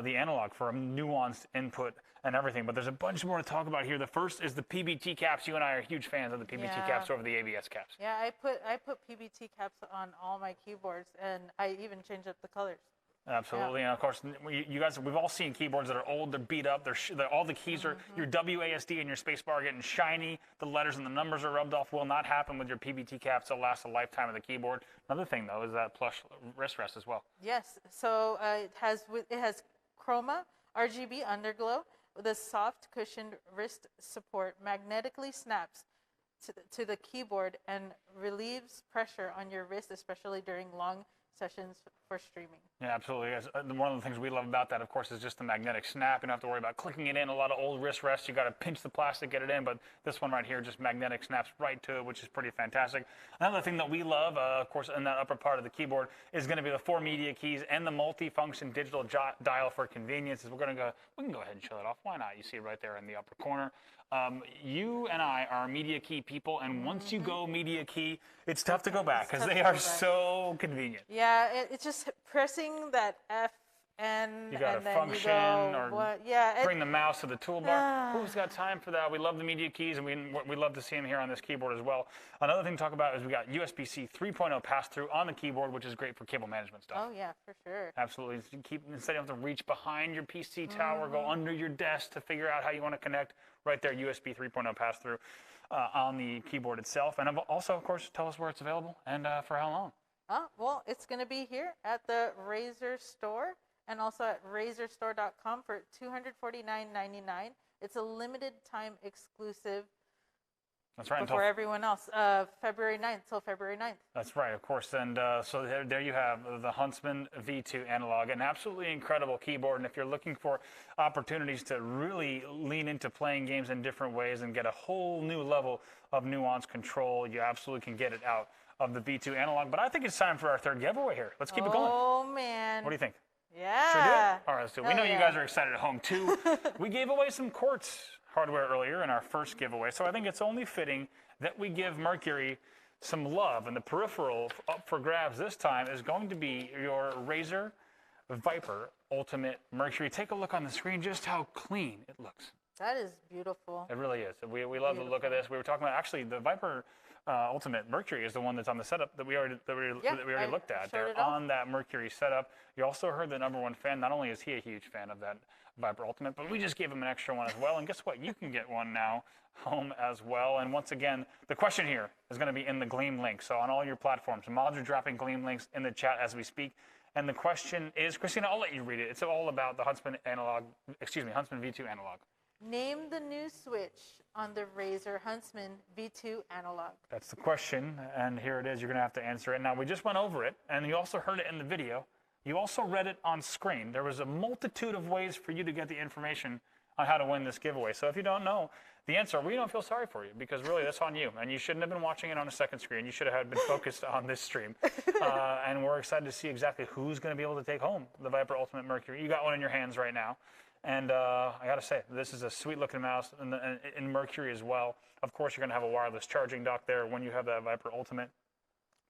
the analog for a nuanced input and everything. But there's a bunch more to talk about here. The first is the PBT caps. You and I are huge fans of the PBT caps over the ABS caps. Yeah, I put PBT caps on all my keyboards, and I even changed up the colors. Absolutely, and of course, you guys, we've all seen keyboards that are old, they're beat up, all the keys are, your WASD and your spacebar are getting shiny, the letters and the numbers are rubbed off. Will not happen with your PBT caps. They'll last a lifetime of the keyboard. Another thing, though, is that plush wrist rest as well. Yes, so it has Chroma RGB underglow with a soft cushioned wrist support, magnetically snaps to the keyboard and relieves pressure on your wrist, especially during long sessions for streaming. Yeah, absolutely. One of the things we love about that, of course, is just the magnetic snap. You don't have to worry about clicking it in. A lot of old wrist rests, you got to pinch the plastic, get it in, but this one right here just magnetic snaps right to it, which is pretty fantastic. Another thing that we love, of course, in that upper part of the keyboard is going to be the 4 media keys and the multi-function digital dial for convenience. We can go ahead and show that off. Why not? You see it right there in the upper corner. You and I are media key people, and once you go media key, it's tough to go back because they are so convenient. Yeah, it's just pressing that F and you got and to then function you go, or bring the mouse to the toolbar. Who's got time for that? We love the media keys, and we love to see them here on this keyboard as well. Another thing to talk about is we got USB-C 3.0 pass-through on the keyboard, which is great for cable management stuff. Oh yeah, for sure. Absolutely. Instead of having to reach behind your PC tower, go under your desk to figure out how you want to connect. Right there, USB 3.0 pass-through on the keyboard itself. And also, of course, tell us where it's available and for how long. Well, it's going to be here at the Razer store and also at RazerStore.com for $249.99. It's a limited time exclusive. That's right. Before everyone else, February 9th till February 9th. That's right, of course. And so there you have the Huntsman V2 Analog, an absolutely incredible keyboard. And if you're looking for opportunities to really lean into playing games in different ways and get a whole new level of nuanced control, you absolutely can get it out of the V2 Analog. But I think it's time for our third giveaway here. Let's keep it going. Oh, man. What do you think? Yeah. Should we do it? All right, let's do it. We know you guys are excited at home, too. We gave away some quartz hardware earlier in our first giveaway, so I think it's only fitting that we give Mercury some love. And the peripheral up for grabs this time is going to be your Razer Viper Ultimate Mercury. Take a look on the screen just how clean it looks. That is beautiful. It really is. We love the look of this. We were talking about, actually, the Viper Ultimate Mercury is the one that's on the setup that we already looked at. They're on that Mercury setup. You also heard the #1 fan. Not only is he a huge fan of that Viper Ultimate, but we just gave him an extra one as well. And guess what? You can get one now home as well. And once again, the question here is going to be in the Gleam link. So on all your platforms, mods are dropping Gleam links in the chat as we speak. And the question is, Christina, I'll let you read it. It's all about the Huntsman V2 Analog. Name the new switch on the Razer Huntsman V2 Analog. That's the question, and here it is. You're going to have to answer it. Now, we just went over it, and you also heard it in the video. You also read it on screen. There was a multitude of ways for you to get the information on how to win this giveaway. So if you don't know the answer, we don't feel sorry for you, because really that's on you, and you shouldn't have been watching it on a second screen. You should have been focused on this stream. And we're excited to see exactly who's going to be able to take home the Viper Ultimate Mercury. You got one in your hands right now. And I got to say, this is a sweet-looking mouse in Mercury as well. Of course, you're going to have a wireless charging dock there when you have that Viper Ultimate.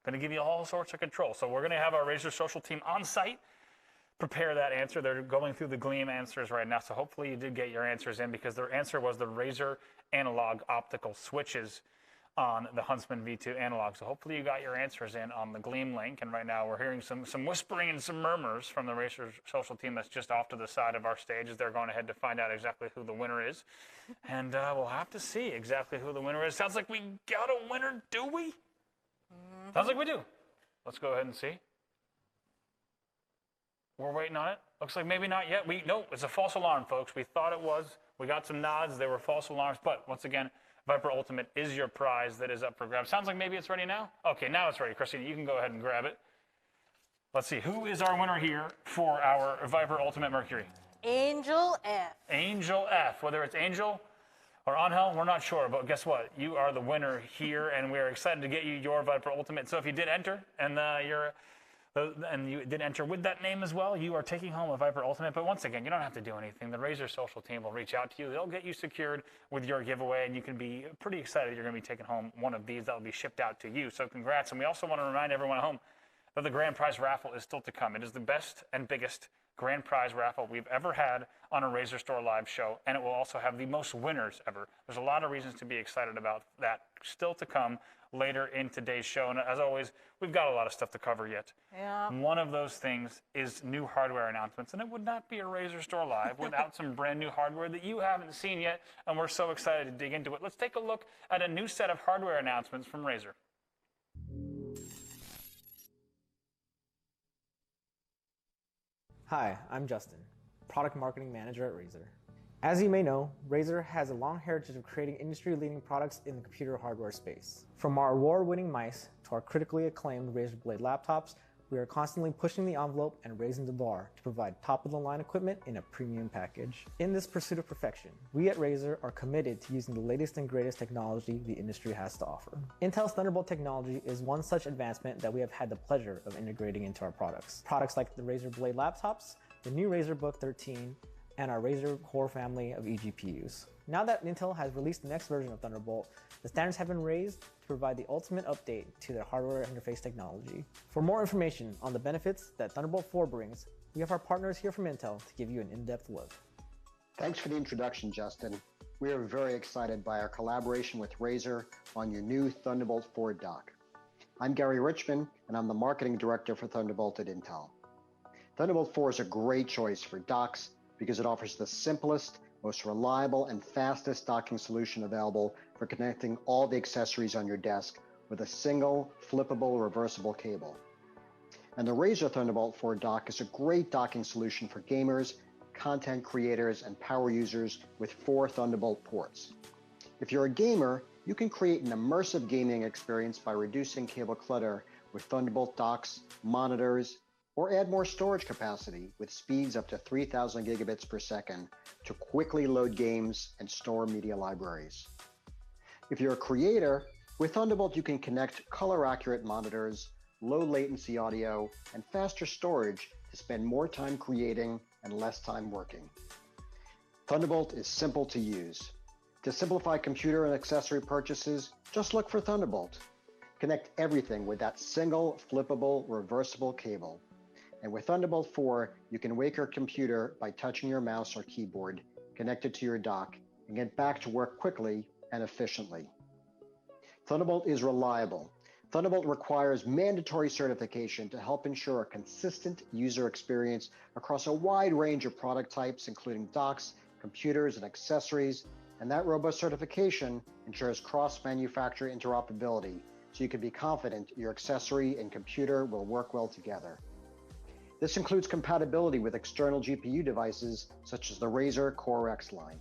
Going to give you all sorts of control. So we're going to have our Razer social team on site prepare that answer. They're going through the Gleam answers right now. So hopefully you did get your answers in, because their answer was the Razer Analog optical switches. on the Huntsman V2 Analog. So hopefully you got your answers in on the Gleam link. And right now we're hearing some whispering and some murmurs from the Razer social team that's just off to the side of our stage as they're going ahead to find out exactly who the winner is. And we'll have to see exactly who the winner is. Sounds like we got a winner, do we? Sounds like we do. Let's go ahead and see. We're waiting on it. Looks like maybe not yet. No, it's a false alarm, folks. We thought it was. We got some nods. They were false alarms. But once again, Viper Ultimate is your prize that is up for grabs. Sounds like maybe it's ready now. Okay, now it's ready. Christina, you can go ahead and grab it. Let's see. Who is our winner here for our Viper Ultimate Mercury? Angel F. Angel F. Whether it's Angel or Angel, we're not sure. But guess what? You are the winner here, and we're excited to get you your Viper Ultimate. So if you did enter, and you did enter with that name as well, you are taking home a Viper Ultimate. But once again, you don't have to do anything. The Razer social team will reach out to you. They'll get you secured with your giveaway, and you can be pretty excited you're going to be taking home one of these that will be shipped out to you. So congrats. And we also want to remind everyone at home that the grand prize raffle is still to come. It is the best and biggest grand prize raffle we've ever had on a RazerStore live show, and it will also have the most winners ever. There's a lot of reasons to be excited about that still to come later in today's show. And as always, we've got a lot of stuff to cover yet. Yeah. One of those things is new hardware announcements, and it would not be a RazerStore Live without some brand new hardware that you haven't seen yet, and we're so excited to dig into it. Let's take a look at a new set of hardware announcements from Razer. Hi, I'm Justin, Product Marketing Manager at Razer. As you may know, Razer has a long heritage of creating industry-leading products in the computer hardware space. From our award-winning mice to our critically acclaimed Razer Blade laptops, we are constantly pushing the envelope and raising the bar to provide top-of-the-line equipment in a premium package. In this pursuit of perfection, we at Razer are committed to using the latest and greatest technology the industry has to offer. Intel's Thunderbolt technology is one such advancement that we have had the pleasure of integrating into our products. Products like the Razer Blade laptops, the new Razer Book 13, and our Razer Core family of eGPUs. Now that Intel has released the next version of Thunderbolt, the standards have been raised to provide the ultimate update to their hardware interface technology. For more information on the benefits that Thunderbolt 4 brings, we have our partners here from Intel to give you an in-depth look. Thanks for the introduction, Justin. We are very excited by our collaboration with Razer on your new Thunderbolt 4 dock. I'm Gary Richmond, and I'm the Marketing Director for Thunderbolt at Intel. Thunderbolt 4 is a great choice for docks because it offers the simplest, most reliable, and fastest docking solution available for connecting all the accessories on your desk with a single, flippable, reversible cable. And the Razer Thunderbolt 4 dock is a great docking solution for gamers, content creators, and power users with 4 Thunderbolt ports. If you're a gamer, you can create an immersive gaming experience by reducing cable clutter with Thunderbolt docks, monitors, or add more storage capacity with speeds up to 3,000 gigabits per second to quickly load games and store media libraries. If you're a creator, with Thunderbolt you can connect color-accurate monitors, low-latency audio, and faster storage to spend more time creating and less time working. Thunderbolt is simple to use. To simplify computer and accessory purchases, just look for Thunderbolt. Connect everything with that single, flippable, reversible cable. And with Thunderbolt 4, you can wake your computer by touching your mouse or keyboard, connect it to your dock, and get back to work quickly and efficiently. Thunderbolt is reliable. Thunderbolt requires mandatory certification to help ensure a consistent user experience across a wide range of product types, including docks, computers, and accessories. And that robust certification ensures cross-manufacturer interoperability, so you can be confident your accessory and computer will work well together. This includes compatibility with external GPU devices such as the Razer Core X line.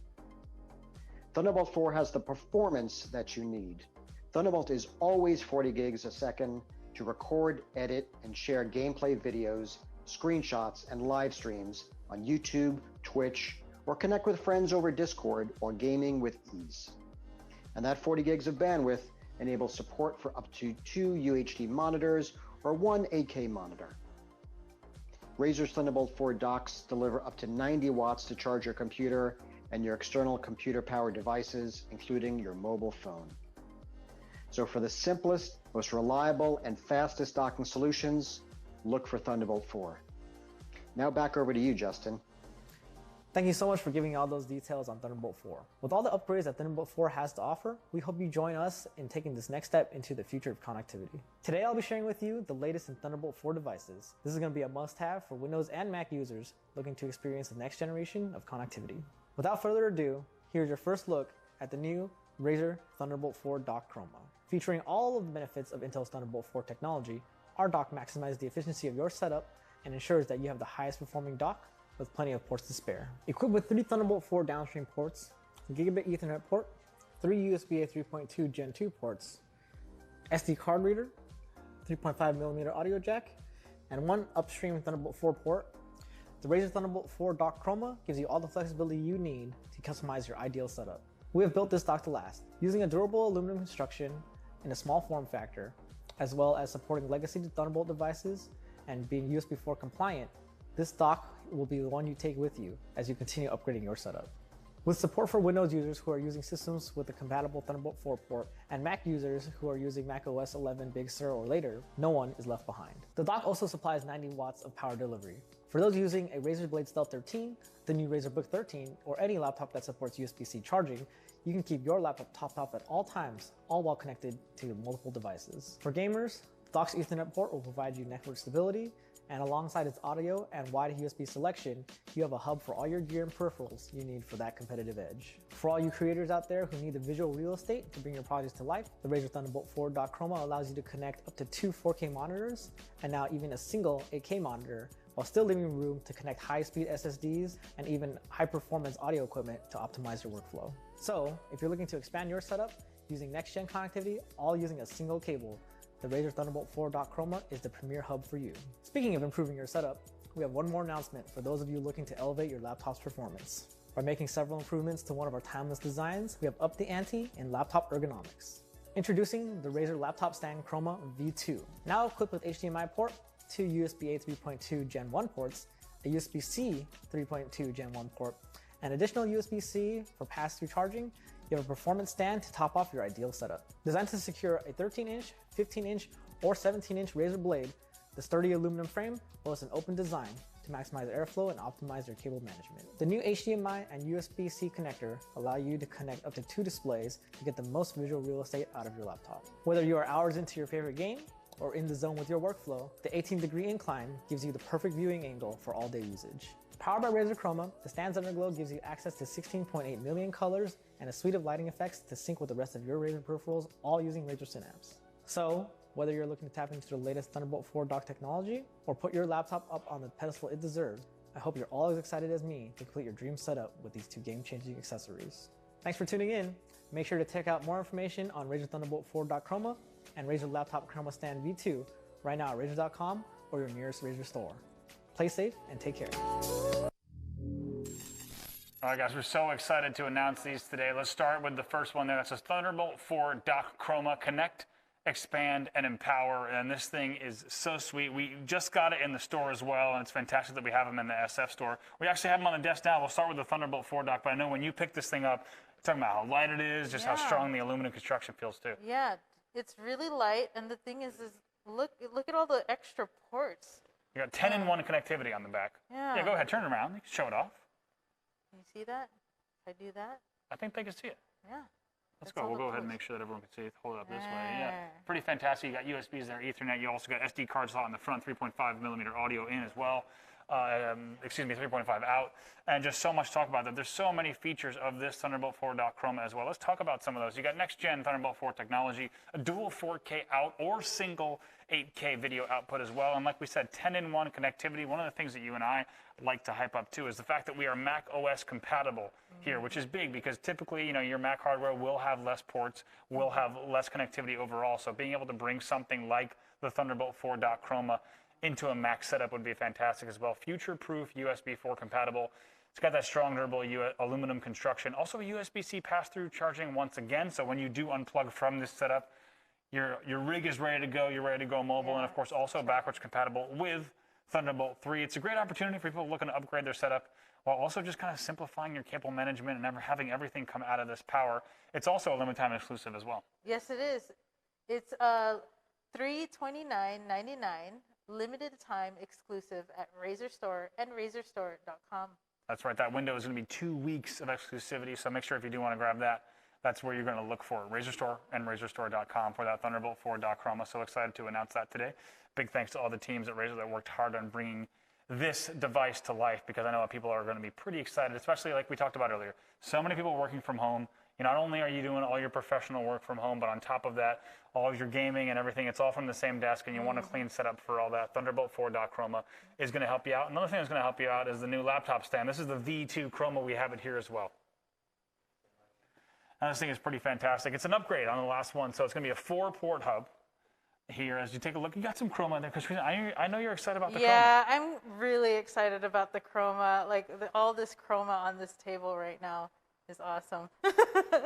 Thunderbolt 4 has the performance that you need. Thunderbolt is always 40 gigs a second to record, edit, and share gameplay videos, screenshots, and live streams on YouTube, Twitch, or connect with friends over Discord or gaming with ease. And that 40 gigs of bandwidth enables support for up to 2 UHD monitors or 1 8K monitor. Razer's Thunderbolt 4 docks deliver up to 90 watts to charge your computer and your external computer-powered devices, including your mobile phone. So for the simplest, most reliable, and fastest docking solutions, look for Thunderbolt 4. Now back over to you, Justin. Thank you so much for giving me all those details on Thunderbolt 4. With all the upgrades that Thunderbolt 4 has to offer, we hope you join us in taking this next step into the future of connectivity. Today I'll be sharing with you the latest in Thunderbolt 4 devices. This is going to be a must-have for Windows and Mac users looking to experience the next generation of connectivity. Without further ado, here's your first look at the new Razer Thunderbolt 4 dock Chroma. Featuring all of the benefits of Intel's Thunderbolt 4 technology, our dock maximizes the efficiency of your setup and ensures that you have the highest performing dock with plenty of ports to spare. Equipped with 3 Thunderbolt 4 downstream ports, a gigabit Ethernet port, 3 USB 3.2 Gen 2 ports, SD card reader, 3.5mm audio jack, and 1 upstream Thunderbolt 4 port, the Razer Thunderbolt 4 dock Chroma gives you all the flexibility you need to customize your ideal setup. We have built this dock to last, using a durable aluminum construction in a small form factor, as well as supporting legacy Thunderbolt devices and being USB 4 compliant. This dock will be the one you take with you as you continue upgrading your setup. With support for Windows users who are using systems with a compatible Thunderbolt 4 port and Mac users who are using Mac OS 11 Big Sur or later, no one is left behind. The dock also supplies 90 watts of power delivery. For those using a Razer Blade Stealth 13, the new Razer Book 13, or any laptop that supports USB-C charging, you can keep your laptop topped off at all times, all while connected to multiple devices. For gamers, the dock's Ethernet port will provide you network stability, and alongside its audio and wide USB selection, you have a hub for all your gear and peripherals you need for that competitive edge. For all you creators out there who need the visual real estate to bring your projects to life, the Razer Thunderbolt 4 dock Chroma allows you to connect up to 2 4K monitors and now even a single 8K monitor, while still leaving room to connect high-speed SSDs and even high-performance audio equipment to optimize your workflow. So, if you're looking to expand your setup using next-gen connectivity, all using a single cable, the Razer Thunderbolt 4 dock Chroma is the premier hub for you. Speaking of improving your setup, we have one more announcement for those of you looking to elevate your laptop's performance. By making several improvements to one of our timeless designs, we have upped the ante in laptop ergonomics. Introducing the Razer Laptop Stand Chroma V2. Now equipped with HDMI port, 2 USB-A 3.2 Gen 1 ports, a USB-C 3.2 Gen 1 port, and additional USB-C for pass-through charging, you have a performance stand to top off your ideal setup. Designed to secure a 13-inch, 15-inch, or 17-inch Razer blade, the sturdy aluminum frame boasts an open design to maximize airflow and optimize your cable management. The new HDMI and USB-C connector allow you to connect up to 2 displays to get the most visual real estate out of your laptop. Whether you are hours into your favorite game or in the zone with your workflow, the 18-degree incline gives you the perfect viewing angle for all-day usage. Powered by Razer Chroma, the stand's underglow gives you access to 16.8 million colors and a suite of lighting effects to sync with the rest of your Razer peripherals, all using Razer Synapse. So, whether you're looking to tap into the latest Thunderbolt 4 dock technology or put your laptop up on the pedestal it deserves, I hope you're all as excited as me to complete your dream setup with these 2 game-changing accessories. Thanks for tuning in. Make sure to check out more information on Razer Thunderbolt 4 dock Chroma and Razer Laptop Chroma Stand V2 right now at Razer.com or your nearest Razer store. Play safe and take care. All right, guys, we're so excited to announce these today. Let's start with the first one there. That says Thunderbolt 4 dock Chroma Connect, Expand, and Empower. And this thing is so sweet. We just got it in the store as well, and it's fantastic that we have them in the SF store. We actually have them on the desk now. We'll start with the Thunderbolt 4 dock, but I know when you pick this thing up, you're talking about how light it is, just how strong the aluminum construction feels too. Yeah, it's really light, and the thing is look at all the extra ports. You got 10-in-1 connectivity on the back. Yeah. Yeah, go ahead, turn it around. You can show it off. Can you see that? If I do that? I think they can see it. Yeah. Let's go. We'll go ahead and make sure that everyone can see it. Hold it up this way. Yeah, pretty fantastic. You got USBs there, Ethernet. You also got SD card slot in the front, 3.5mm audio in as well. 3.5 out, and just so much to talk about that. There's so many features of this Thunderbolt 4 dock Chroma as well. Let's talk about some of those. You got next-gen Thunderbolt 4 technology, a dual 4K out or single 8K video output as well. And like we said, 10-in-1 connectivity. One of the things that you and I like to hype up too is the fact that we are Mac OS compatible here, which is big because typically, you know, your Mac hardware will have less ports, will have less connectivity overall. So being able to bring something like the Thunderbolt 4 dock Chroma into a Mac setup would be fantastic as well. Future-proof USB 4 compatible. It's got that strong, durable aluminum construction. Also, USB-C pass-through charging once again. So when you do unplug from this setup, your rig is ready to go. You're ready to go mobile, and of course, also backwards compatible with Thunderbolt 3. It's a great opportunity for people looking to upgrade their setup while also just kind of simplifying your cable management and never having everything come out of this power. It's also a limited time exclusive as well. Yes, it is. It's $329.99. Limited time exclusive at RazerStore and RazerStore.com. That's right. That window is going to be 2 weeks of exclusivity. So make sure if you do want to grab that, that's where you're going to look for it. RazerStore and RazerStore.com for that Thunderbolt 4 Chroma. So excited to announce that today. Big thanks to all the teams at Razer that worked hard on bringing this device to life, because I know people are going to be pretty excited, especially like we talked about earlier. So many people working from home. Not only are you doing all your professional work from home, but on top of that, all of your gaming and everything, it's all from the same desk, and you want a clean setup for all that. Thunderbolt 4 Chroma is going to help you out. Another thing that's going to help you out is the new laptop stand. This is the V2 Chroma. We have it here as well. And this thing is pretty fantastic. It's an upgrade on the last one, so it's going to be a 4-port hub. Here, as you take a look, you got some Chroma in there, because I know you're excited about the Chroma. Yeah, I'm really excited about the Chroma. Like all this Chroma on this table right now is awesome.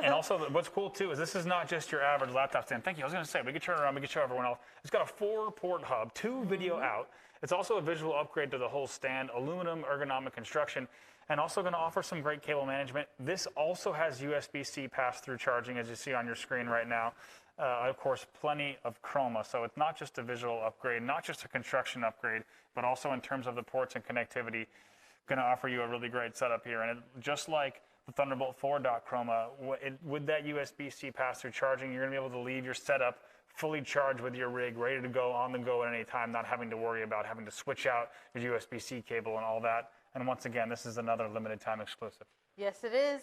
And also, what's cool too is this is not just your average laptop stand. Thank you. I was going to say, we could turn around, we could show everyone else. It's got a 4-port hub, 2 video out. It's also a visual upgrade to the whole stand, aluminum ergonomic construction, and also going to offer some great cable management. This also has USB-C pass-through charging, as you see on your screen right now. Of course, plenty of Chroma. So it's not just a visual upgrade, not just a construction upgrade, but also in terms of the ports and connectivity, going to offer you a really great setup here. And just like the Thunderbolt 4 Chroma, with that USB-C pass-through charging, you're going to be able to leave your setup fully charged with your rig, ready to go on the go at any time, not having to worry about having to switch out your USB-C cable and all that. And once again, this is another limited time exclusive. Yes, it is.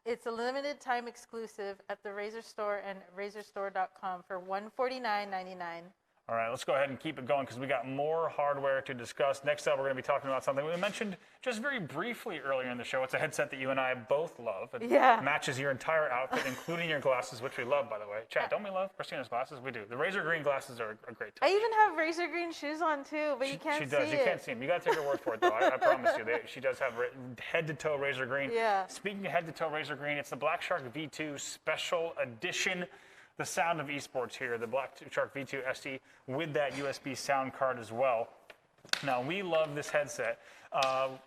It's a limited time exclusive at the Razer Store and RazerStore.com for $149.99. All right, let's go ahead and keep it going, because we got more hardware to discuss. Next up, we're going to be talking about something we mentioned just very briefly earlier in the show. It's a headset that you and I both love. It matches your entire outfit, including your glasses, which we love, by the way. Chat, don't we love Christina's glasses? We do. The Razer green glasses are a great touch. I even have Razer green shoes on too, but you can't see it. She does. You can't see them. You got to take her word for it, though. I promise you. She does have head-to-toe Razer green. Yeah. Speaking of head-to-toe Razer green, it's the BlackShark V2 Special Edition. The sound of esports here, the BlackShark V2 SE with that USB sound card as well. Now, we love this headset,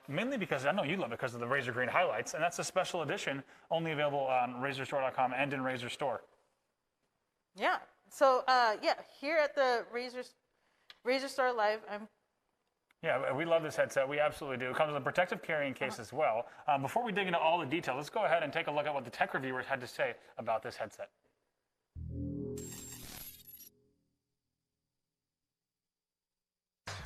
mainly because I know you love it because of the Razer Green highlights, and that's a special edition, only available on RazerStore.com and in Razer Store. Yeah. So, here at the Razer Store Live, Yeah, we love this headset. We absolutely do. It comes with a protective carrying case as well. Before we dig into all the details, let's go ahead and take a look at what the tech reviewers had to say about this headset.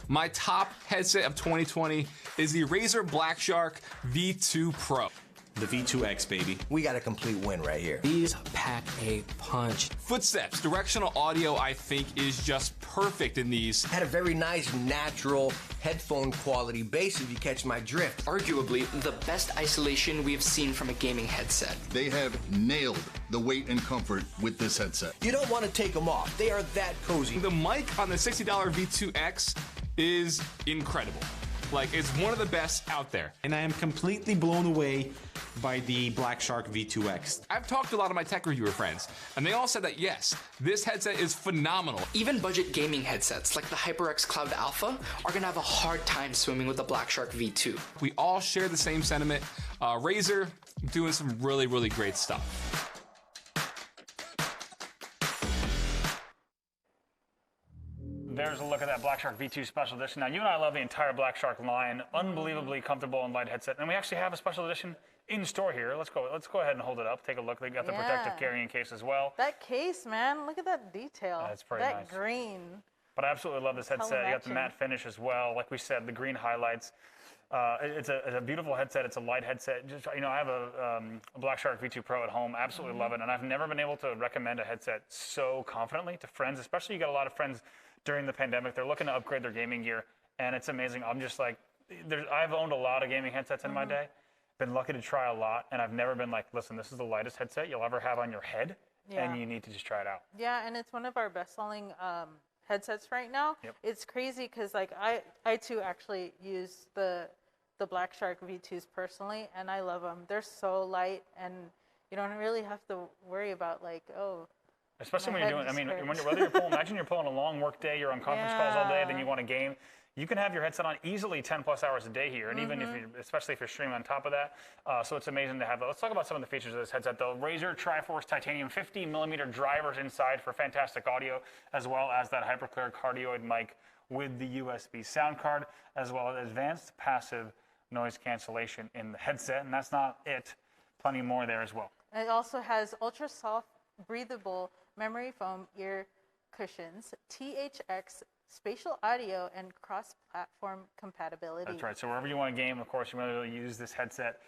My top headset of 2020 is the Razer BlackShark V2 Pro. The V2X, baby. We got a complete win right here. These pack a punch. Footsteps, directional audio, I think, is just perfect in these. Had a very nice, natural headphone quality bass, if you catch my drift. Arguably the best isolation we've seen from a gaming headset. They have nailed the weight and comfort with this headset. You don't want to take them off. They are that cozy. The mic on the $60 V2X is incredible. Like, it's one of the best out there. And I am completely blown away by the BlackShark V2X. I've talked to a lot of my tech reviewer friends, and they all said that, yes, this headset is phenomenal. Even budget gaming headsets like the HyperX Cloud Alpha are gonna have a hard time swimming with the BlackShark V2. We all share the same sentiment. Razer doing some really, really great stuff. There's a look at that BlackShark V2 Special Edition. Now, you and I love the entire BlackShark line. Unbelievably comfortable and light headset. And we actually have a special edition in store here. Let's go ahead and hold it up. Take a look. They got the protective carrying case as well. That case, man. Look at that detail. That's pretty nice. That green. But I absolutely love this headset. You got the matte finish as well. Like we said, the green highlights. It's a beautiful headset. It's a light headset. Just, I have a BlackShark V2 Pro at home. Absolutely love it. And I've never been able to recommend a headset so confidently to friends, especially you got a lot of friends during the pandemic. They're looking to upgrade their gaming gear, and it's amazing. I'm just like, I've owned a lot of gaming headsets in my day, been lucky to try a lot, and I've never been like, listen, this is the lightest headset you'll ever have on your head, and you need to just try it out. Yeah, and it's one of our best-selling headsets right now. Yep. It's crazy because like I too actually use the BlackShark V2s personally, and I love them. They're so light, and you don't really have to worry about like, especially when you're doing, whether you're pulling, imagine you're pulling a long work day, you're on conference calls all day, then you want to game. You can have your headset on easily 10 plus hours a day here, and even especially if you're streaming on top of that. So it's amazing to have that. Let's talk about some of the features of this headset though. Razer Triforce Titanium 50mm drivers inside for fantastic audio, as well as that hyperclear cardioid mic with the USB sound card, as well as advanced passive noise cancellation in the headset, and that's not it. Plenty more there as well. It also has ultra soft, breathable memory foam ear cushions, THX spatial audio, and cross-platform compatibility. That's right. So wherever you want to game, of course, you want to really use this headset.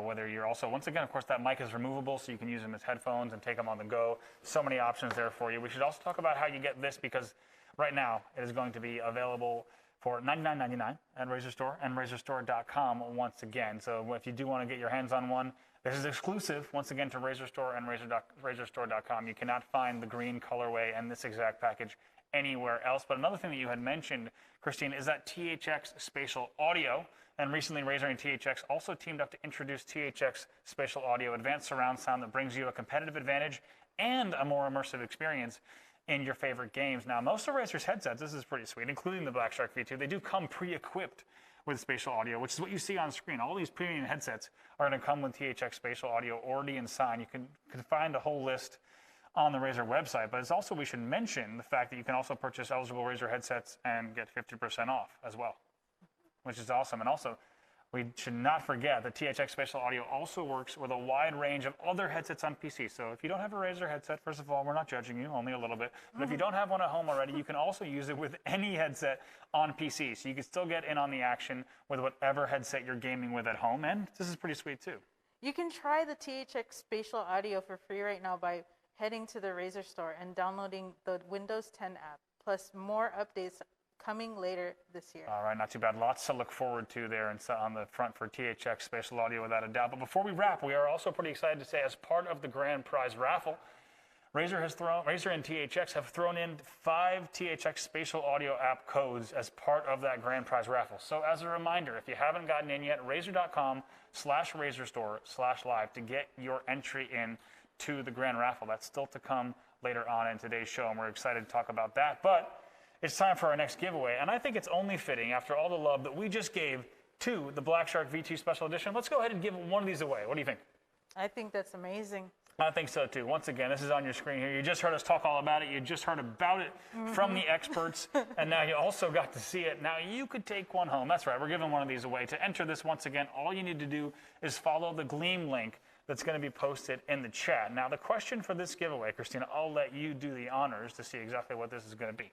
Whether you're also, once again, of course, that mic is removable, so you can use them as headphones and take them on the go. So many options there for you. We should also talk about how you get this, because right now it is going to be available for $99.99 at RazerStore and RazerStore.com once again. So if you do want to get your hands on one, this is exclusive, once again, to RazerStore and RazerStore.com. You cannot find the green colorway and this exact package anywhere else. But another thing that you had mentioned, Christine, is that THX Spatial Audio. And recently, Razer and THX also teamed up to introduce THX Spatial Audio, advanced surround sound that brings you a competitive advantage and a more immersive experience in your favorite games. Now, most of Razer's headsets, this is pretty sweet, including the BlackShark V2, they do come pre-equipped with spatial audio, which is what you see on screen. All these premium headsets are going to come with THX Spatial Audio already inside. You can find a whole list on the Razer website, but it's also, we should mention the fact that you can also purchase eligible Razer headsets and get 50% off as well, which is awesome. And also, we should not forget that THX Spatial Audio also works with a wide range of other headsets on PC. So if you don't have a Razer headset, first of all, we're not judging you, only a little bit. But if you don't have one at home already, you can also use it with any headset on PC. So you can still get in on the action with whatever headset you're gaming with at home. And this is pretty sweet too. You can try the THX Spatial Audio for free right now by heading to the Razer Store and downloading the Windows 10 app, plus more updates coming later this year. All right, not too bad. Lots to look forward to there and on the front for THX Spatial Audio, without a doubt. But before we wrap, we are also pretty excited to say, as part of the grand prize raffle, Razer and THX have thrown in 5 THX Spatial Audio app codes as part of that grand prize raffle. So as a reminder, if you haven't gotten in yet, Razer.com/RazerStore/live to get your entry in to the grand raffle. That's still to come later on in today's show, and we're excited to talk about that. But it's time for our next giveaway, and I think it's only fitting, after all the love that we just gave to the BlackShark V2 Special Edition, let's go ahead and give one of these away. What do you think? I think that's amazing. I think so too. Once again, this is on your screen here. You just heard us talk all about it. You just heard about it from the experts, and now you also got to see it. Now you could take one home. That's right. We're giving one of these away. To enter this, once again, all you need to do is follow the Gleam link that's going to be posted in the chat. Now, the question for this giveaway, Christina, I'll let you do the honors to see exactly what this is going to be.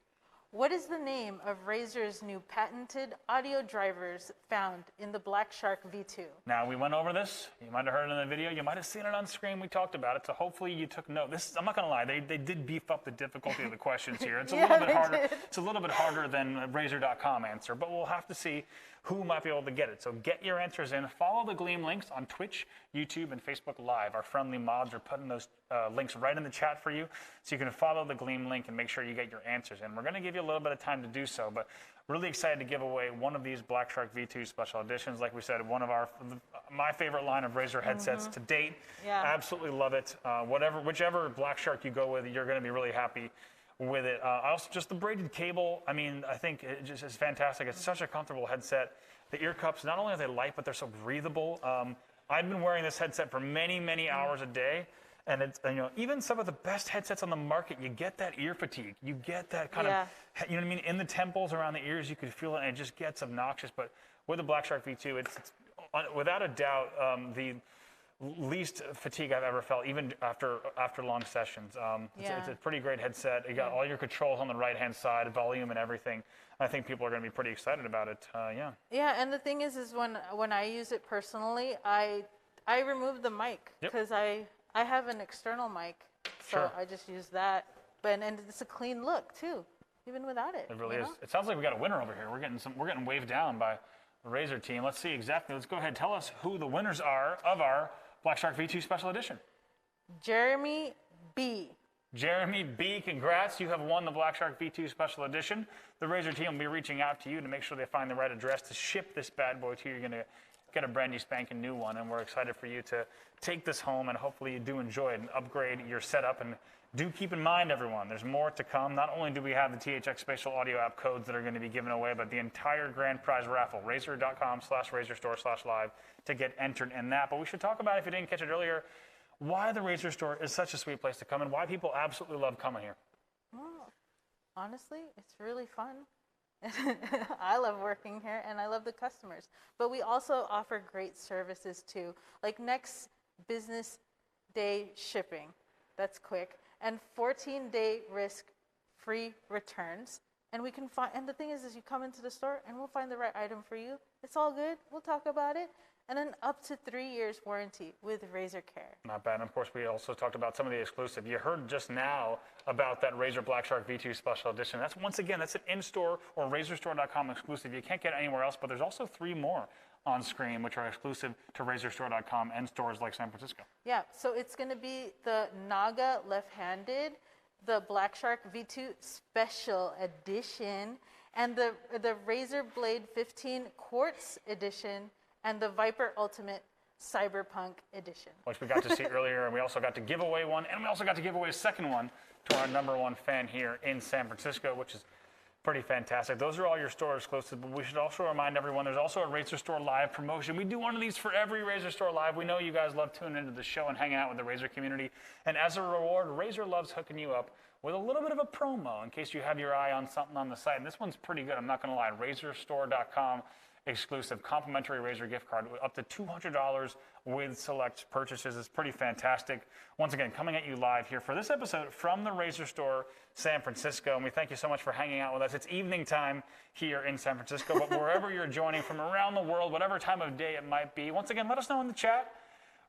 What is the name of Razer's new patented audio drivers found in the BlackShark V2? Now, we went over this. You might have heard it in the video. You might have seen it on screen. We talked about it. So hopefully you took note. I'm not going to lie. They did beef up the difficulty of the questions here. It's a little bit harder. It's a little bit harder than a Razer.com answer, but we'll have to see who might be able to get it. So get your answers in. Follow the Gleam links on Twitch, YouTube, and Facebook Live. Our friendly mods are putting those links right in the chat for you, so you can follow the Gleam link and make sure you get your answers in. We're going to give you a little bit of time to do so, but really excited to give away one of these BlackShark V2 Special Editions. Like we said, one of my favorite line of Razer headsets to date. Yeah. Absolutely love it. Whichever BlackShark you go with, you're going to be really happy with it. Also, just the braided cable, I mean, I think it just is fantastic. It's such a comfortable headset. The ear cups, not only are they light, but they're so breathable. I've been wearing this headset for many, many hours a day, and it's, even some of the best headsets on the market, you get that ear fatigue. You get that kind of, you know what I mean, in the temples, around the ears, you could feel it, and it just gets obnoxious. But with the BlackShark V2, it's without a doubt the least fatigue I've ever felt, even after long sessions. It's a pretty great headset. You got all your controls on the right-hand side, volume and everything. I think people are going to be pretty excited about it. Yeah, and the thing is when I use it personally, I remove the mic because I have an external mic, so I just use that. And it's a clean look too, even without it. It really is. It sounds like we got a winner over here. We're getting waved down by the Razer team. Let's see exactly. Let's go ahead. Tell us who the winners are of our BlackShark V2 Special Edition. Jeremy B. Jeremy B, congrats. You have won the BlackShark V2 Special Edition. The Razer team will be reaching out to you to make sure they find the right address to ship this bad boy to you. You're going to get a brand new spanking new one, and we're excited for you to take this home, and hopefully you do enjoy it and upgrade your setup. And do keep in mind, everyone, there's more to come. Not only do we have the THX Spatial Audio app codes that are going to be given away, but the entire grand prize raffle, Razer.com/RazerStore/live to get entered in that. But we should talk about, if you didn't catch it earlier, why the Razer Store is such a sweet place to come and why people absolutely love coming here. Well, honestly, it's really fun. I love working here and I love the customers. But we also offer great services too, like next business day shipping. That's quick. And 14-day risk-free returns. And we can find, and the thing is you come into the store and we'll find the right item for you. It's all good. We'll talk about it. And then up to 3 years warranty with Razer Care. Not bad. And of course, we also talked about some of the exclusive. You heard just now about that Razer BlackShark V2 Special Edition. That's, once again, that's an in-store or RazerStore.com exclusive. You can't get anywhere else, but there's also 3 more on screen, which are exclusive to RazerStore.com and stores like San Francisco. Yeah, so it's going to be the Naga left-handed, the BlackShark V2 Special Edition, and the Razer Blade 15 Quartz Edition, and the Viper Ultimate Cyberpunk Edition. Which we got to see earlier, and we also got to give away one, and we also got to give away a second one to our #1 fan here in San Francisco, which is pretty fantastic. Those are all your store exclusives, but we should also remind everyone there's also a RazerStore Live promotion. We do one of these for every RazerStore Live. We know you guys love tuning into the show and hanging out with the Razer community, and as a reward, Razer loves hooking you up with a little bit of a promo in case you have your eye on something on the site. And this one's pretty good, I'm not going to lie. RazerStore.com exclusive complimentary Razer gift card up to $200 with select purchases. It's pretty fantastic. Once again, coming at you live here for this episode from the Razer Store San Francisco, and we thank you so much for hanging out with us. It's evening time here in San Francisco, but wherever you're joining from around the world, whatever time of day it might be, once again, let us know in the chat.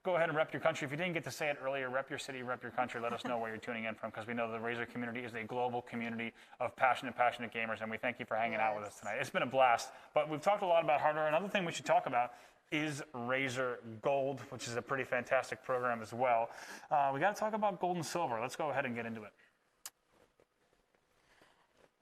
Go ahead and rep your country. If you didn't get to say it earlier, rep your city, rep your country. Let us know where you're tuning in from, because we know the Razer community is a global community of passionate gamers, and we thank you for hanging out with us tonight. It's been a blast, but we've talked a lot about hardware. Another thing we should talk about is Razer Gold, which is a pretty fantastic program as well. We got to talk about Gold and Silver. Let's go ahead and get into it.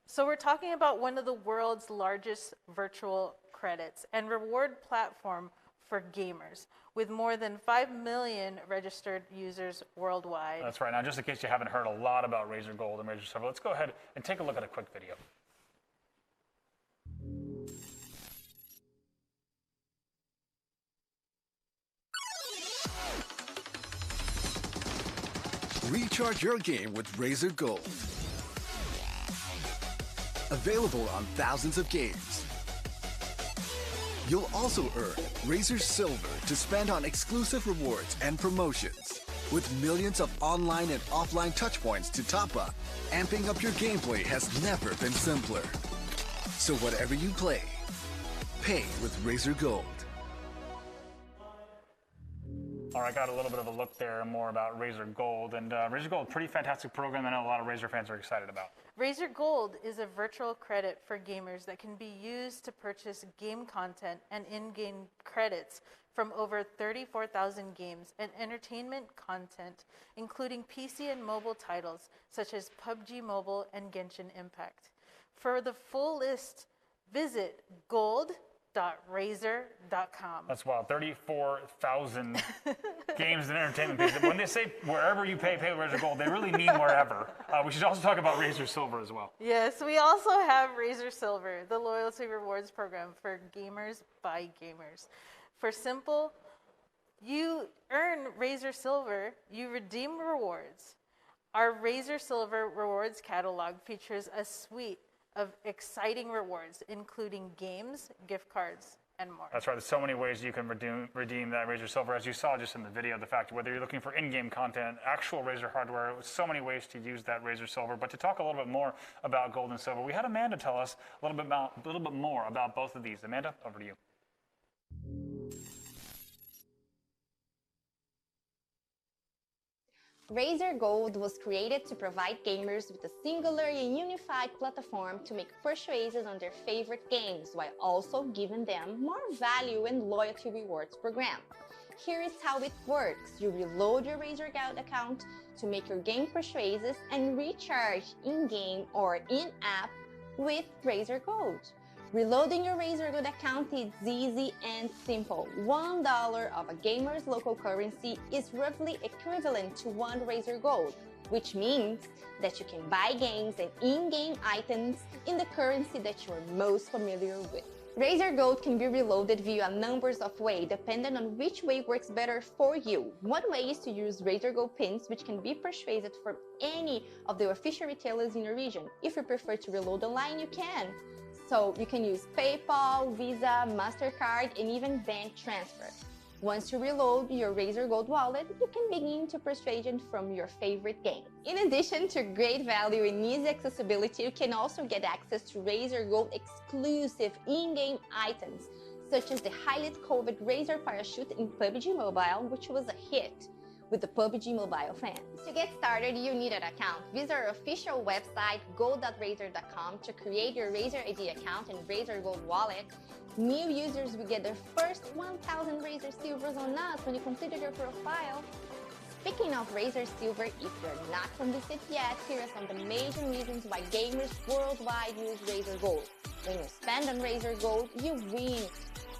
So we're talking about one of the world's largest virtual credits and reward platform for gamers, with more than 5 million registered users worldwide. That's right. Now, just in case you haven't heard a lot about Razer Gold and Razer Silver, let's go ahead and take a look at a quick video. Recharge your game with Razer Gold. Available on thousands of games. You'll also earn Razer Silver to spend on exclusive rewards and promotions. With millions of online and offline touchpoints to top up, amping up your gameplay has never been simpler. So whatever you play, pay with Razer Gold. All right, got a little bit of a look there more about Razer Gold. And Razer Gold, pretty fantastic program I know a lot of Razer fans are excited about. Razer Gold is a virtual credit for gamers that can be used to purchase game content and in-game credits from over 34,000 games and entertainment content, including PC and mobile titles such as PUBG Mobile and Genshin Impact. For the full list, visit gold.razer.com. That's wild. 34,000 games and entertainment pieces. When they say wherever you pay with Razer Gold, they really mean wherever. We should also talk about Razer Silver as well. Yes, we also have Razer Silver, the loyalty rewards program for gamers by gamers. For simple, you earn Razer Silver, you redeem rewards. Our Razer Silver rewards catalog features a suite of exciting rewards, including games, gift cards, and more. That's right. There's so many ways you can redeem that Razer Silver, as you saw just in the video. The fact whether you're looking for in-game content, actual Razer hardware, so many ways to use that Razer Silver. But to talk a little bit more about Gold and Silver, we had Amanda tell us a little bit more about both of these. Amanda, over to you. Razer Gold was created to provide gamers with a singular and unified platform to make purchases on their favorite games, while also giving them more value and loyalty rewards program. Here is how it works. You reload your Razer Gold account to make your game purchases and recharge in-game or in-app with Razer Gold. Reloading your Razer Gold account is easy and simple. $1 of a gamer's local currency is roughly equivalent to 1 Razer Gold, which means that you can buy games and in-game items in the currency that you are most familiar with. Razer Gold can be reloaded via numbers of ways, depending on which way works better for you. One way is to use Razer Gold pins, which can be purchased from any of the official retailers in your region. If you prefer to reload online, you can. So you can use PayPal, Visa, MasterCard, and even bank transfer. Once you reload your Razer Gold wallet, you can begin to purchase from your favorite game. In addition to great value and easy accessibility, you can also get access to Razer Gold exclusive in-game items, such as the highly coveted Razer Parachute in PUBG Mobile, which was a hit with the PUBG Mobile fans. To get started, you need an account. Visit our official website, gold.razer.com, to create your Razer ID account and Razer Gold wallet. New users will get their first 1,000 Razer Silvers on us when you completed your profile. Speaking of Razer Silver, if you're not convinced yet, here are some of the major reasons why gamers worldwide use Razer Gold. When you spend on Razer Gold, you win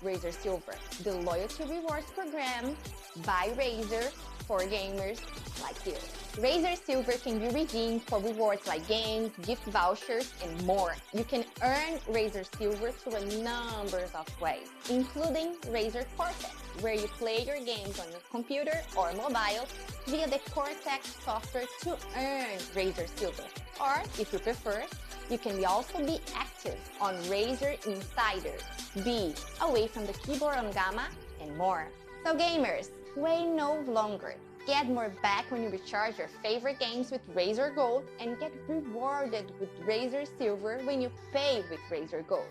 Razer Silver, the loyalty rewards program by Razer for gamers like you. Razer Silver can be redeemed for rewards like games, gift vouchers, and more. You can earn Razer Silver through a number of ways, including Razer Cortex, where you play your games on your computer or mobile via the Cortex software to earn Razer Silver. Or, if you prefer, you can also be active on Razer Insider, be away from the keyboard on Gamma, and more. So gamers, wait no longer. Get more back when you recharge your favorite games with Razer Gold and get rewarded with Razer Silver when you pay with Razer Gold.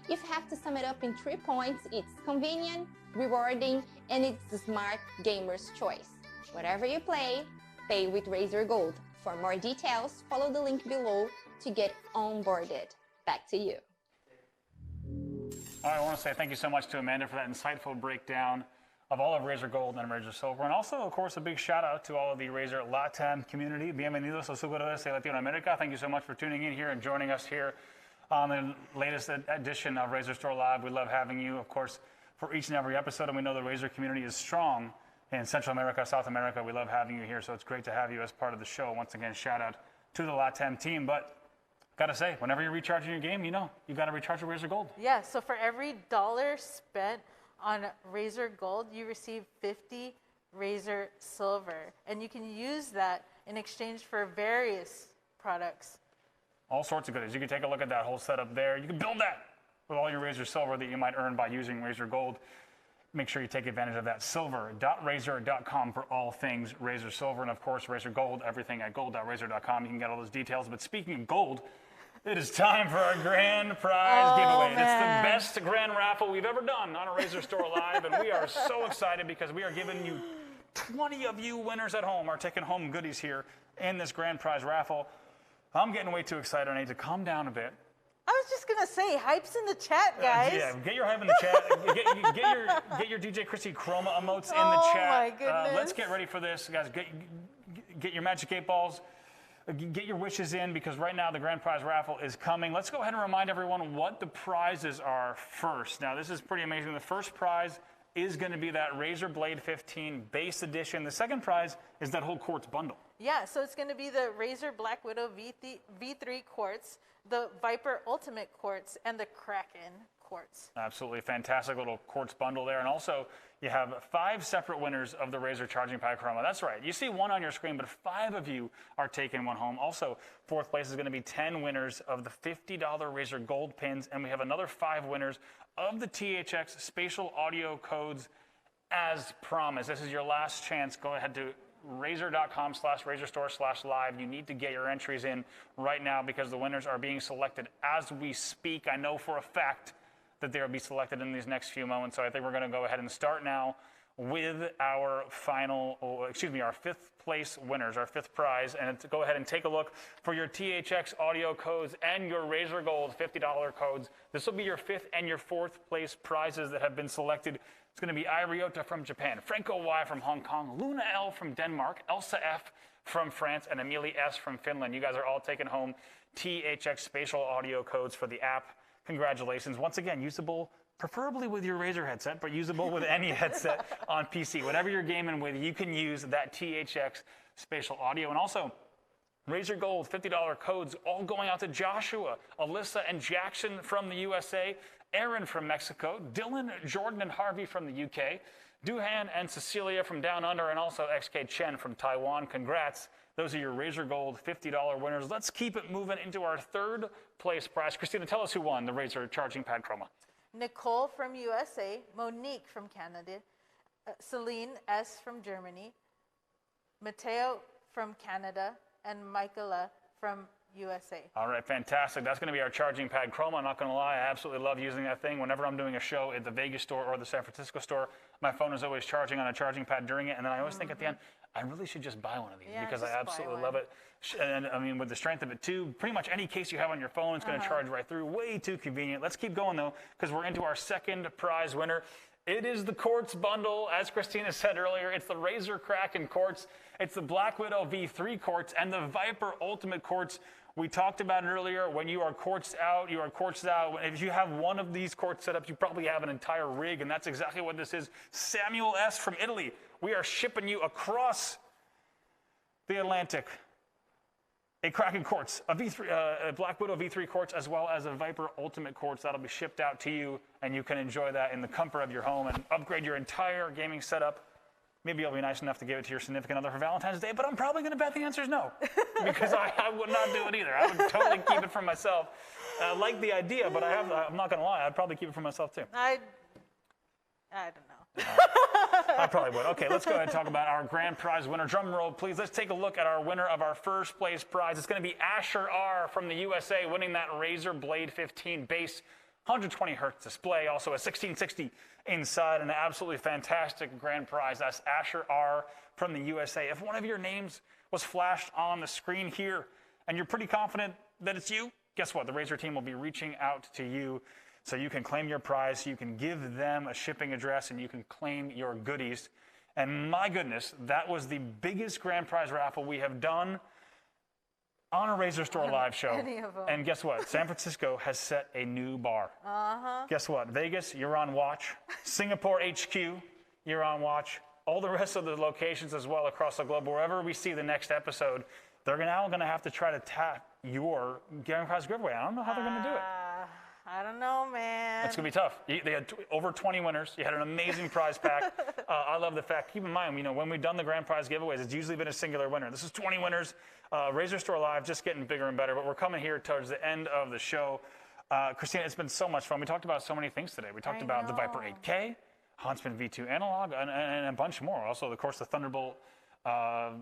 If you have to sum it up in 3 points, it's convenient, rewarding, and it's the smart gamer's choice. Whatever you play, pay with Razer Gold. For more details, follow the link below to get onboarded. Back to you. All right, I want to say thank you so much to Amanda for that insightful breakdown of all of Razer Gold and Razer Silver. And also, of course, a big shout out to all of the Razer LATAM community. Bienvenidos a Seguridades de Latinoamérica. Thank you so much for tuning in here and joining us here on the latest edition of RazerStore Live. We love having you, of course, for each and every episode. And we know the Razer community is strong in Central America, South America. We love having you here. So it's great to have you as part of the show. Once again, shout out to the LATAM team. But gotta say, whenever you're recharging your game, you know, you gotta recharge your Razer Gold. Yeah, so for every $1 spent on Razer Gold, you receive 50 Razer Silver. And you can use that in exchange for various products. All sorts of goodies. You can take a look at that whole setup there. You can build that with all your Razer Silver that you might earn by using Razer Gold. Make sure you take advantage of that. Silver.razer.com for all things Razer Silver. And of course, Razer Gold, everything at gold.razer.com. You can get all those details. But speaking of gold, it is time for our grand prize giveaway. And it's the best grand raffle we've ever done on a RazerStore Live. And we are so excited because we are giving you 20 of you winners at home are taking home goodies here in this grand prize raffle. I'm getting way too excited. I need to calm down a bit. I was just going to say, hype's in the chat, guys. Yeah, get your hype in the chat. Get your DJ Chrissy Chroma emotes in the chat. Oh, my goodness. Let's get ready for this, guys. Get your Magic 8 balls. Get your wishes in, because right now the grand prize raffle is coming. Let's go ahead and remind everyone what the prizes are first. Now, this is pretty amazing. The first prize is going to be that Razer Blade 15 base edition. The second prize is that whole quartz bundle. Yeah, so it's going to be the Razer Black Widow V3 quartz, the Viper Ultimate quartz, and the Kraken quartz. Absolutely fantastic little quartz bundle there. And also, you have 5 separate winners of the Razer Charging Pad Chroma. That's right. You see one on your screen, but 5 of you are taking one home. Also, 4th place is going to be 10 winners of the $50 Razer Gold pins. And we have another 5 winners of the THX Spatial audio codes as promised. This is your last chance. Go ahead to razer.com/RazerStore/live. You need to get your entries in right now because the winners are being selected as we speak. I know for a fact that they will be selected in these next few moments. So I think we're going to go ahead and start now with our our 5th place winners, our 5th prize. And to go ahead and take a look for your THX audio codes and your Razer Gold $50 codes. This will be your 5th and your 4th place prizes that have been selected. It's going to be Iriota from Japan, Franco Y from Hong Kong, Luna L from Denmark, Elsa F from France, and Amelie S from Finland. You guys are all taking home THX Spatial audio codes for the app. Congratulations. Once again, usable preferably with your Razer headset, but usable with any headset on PC. Whatever you're gaming with, you can use that THX Spatial audio. And also, Razer Gold $50 codes all going out to Joshua, Alyssa, and Jackson from the USA, Aaron from Mexico, Dylan, Jordan, and Harvey from the UK, Duhan and Cecilia from Down Under, and also XK Chen from Taiwan. Congrats. Those are your Razer Gold $50 winners. Let's keep it moving into our third place prize. Christina, tell us who won the Razer Charging Pad Chroma. Nicole from USA, Monique from Canada, Celine S. from Germany, Mateo from Canada, and Michaela from USA. All right, fantastic. That's going to be our Charging Pad Chroma. I'm not going to lie, I absolutely love using that thing. Whenever I'm doing a show at the Vegas store or the San Francisco store, my phone is always charging on a charging pad during it, and then I always think at the end, I really should just buy one of these because I absolutely love it. And I mean, with the strength of it too, pretty much any case you have on your phone, it's going to charge right through. Way too convenient. Let's keep going though, because we're into our second prize winner. It is the Quartz bundle. As Christina said earlier, it's the Razer Kraken Quartz, it's the Black Widow V3 Quartz, and the Viper Ultimate Quartz. We talked about it earlier. When you are quartzed out, you are quartzed out. If you have one of these quartz setups, you probably have an entire rig, and that's exactly what this is. Samuel S. from Italy. We are shipping you across the Atlantic a Kraken Quartz, a Black Widow V3 Quartz, as well as a Viper Ultimate Quartz. That'll be shipped out to you, and you can enjoy that in the comfort of your home and upgrade your entire gaming setup. Maybe you'll be nice enough to give it to your significant other for Valentine's Day, but I'm probably going to bet the answer is no, because I would not do it either. I would totally keep it for myself. I like the idea, but I'm not going to lie, I'd probably keep it for myself too. I don't know. I probably would. Okay, let's go ahead and talk about our grand prize winner. Drum roll, please. Let's take a look at our winner of our first place prize. It's going to be Asher R. from the USA, winning that Razer Blade 15 base 120 hertz display, also a 1660 inside, an absolutely fantastic grand prize. That's Asher R. from the USA. If one of your names was flashed on the screen here and you're pretty confident that it's you, guess what? The Razer team will be reaching out to you so you can claim your prize, you can give them a shipping address, and you can claim your goodies. And my goodness, that was the biggest grand prize raffle we have done on a RazerStore live show. And guess what? San Francisco has set a new bar. Guess what? Vegas, you're on watch. Singapore HQ, you're on watch. All the rest of the locations as well across the globe, wherever we see the next episode, they're now going to have to try to tap your grand prize giveaway. I don't know how they're going to do it. I don't know, man. It's going to be tough. They had over 20 winners. You had an amazing prize pack. I love the fact, keep in mind, when we've done the grand prize giveaways, it's usually been a singular winner. This is 20 winners. RazerStore Live just getting bigger and better, but we're coming here towards the end of the show. Christina, it's been so much fun. We talked about so many things today. We talked about the Viper 8K, Huntsman V2 Analog, and a bunch more. Also, of course, the Thunderbolt 4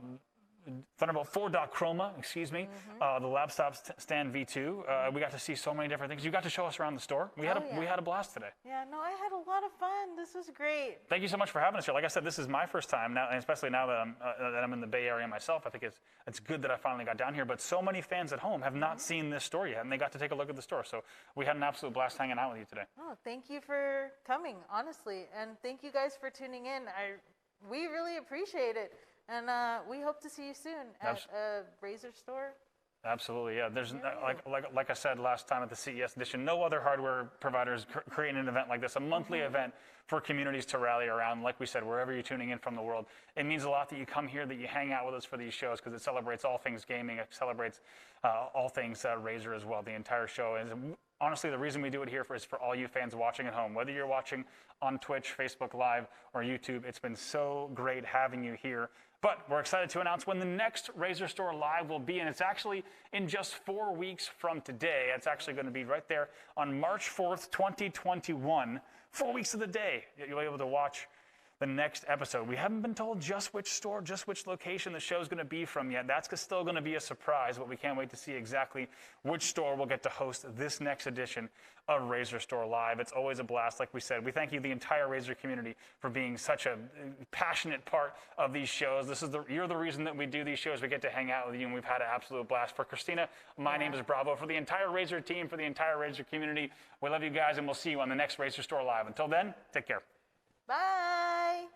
Chroma, excuse me, the laptop stand V2. We got to see so many different things. You got to show us around the store. We had a blast today. Yeah, no, I had a lot of fun. This was great. Thank you so much for having us here. Like I said, this is my first time now, and especially now that I'm in the Bay Area myself. I think it's good that I finally got down here. But so many fans at home have not seen this store yet, and they got to take a look at the store. So we had an absolute blast hanging out with you today. Oh, thank you for coming, honestly, and thank you guys for tuning in. We really appreciate it. And we hope to see you soon at RazerStore. Absolutely, yeah. There's like I said last time at the CES edition, no other hardware providers creating an event like this, a monthly event for communities to rally around. Like we said, wherever you're tuning in from the world, it means a lot that you come here, that you hang out with us for these shows, because it celebrates all things gaming. It celebrates all things Razer as well. The entire show is. Honestly, the reason we do it here is for all you fans watching at home. Whether you're watching on Twitch, Facebook Live, or YouTube, it's been so great having you here. But we're excited to announce when the next RazerStore Live will be, and it's actually in just 4 weeks from today. It's actually going to be right there on March 4th, 2021. 4 weeks of the day, you'll be able to watch the next episode. We haven't been told just which store, just which location the show's going to be from yet. That's still going to be a surprise, but we can't wait to see exactly which store will get to host this next edition of RazerStore Live. It's always a blast, like we said. We thank you, the entire Razer community, for being such a passionate part of these shows. You're the reason that we do these shows. We get to hang out with you, and we've had an absolute blast. For Christina, my name is Bravo. For the entire Razer team, for the entire Razer community, we love you guys, and we'll see you on the next RazerStore Live. Until then, take care. Bye.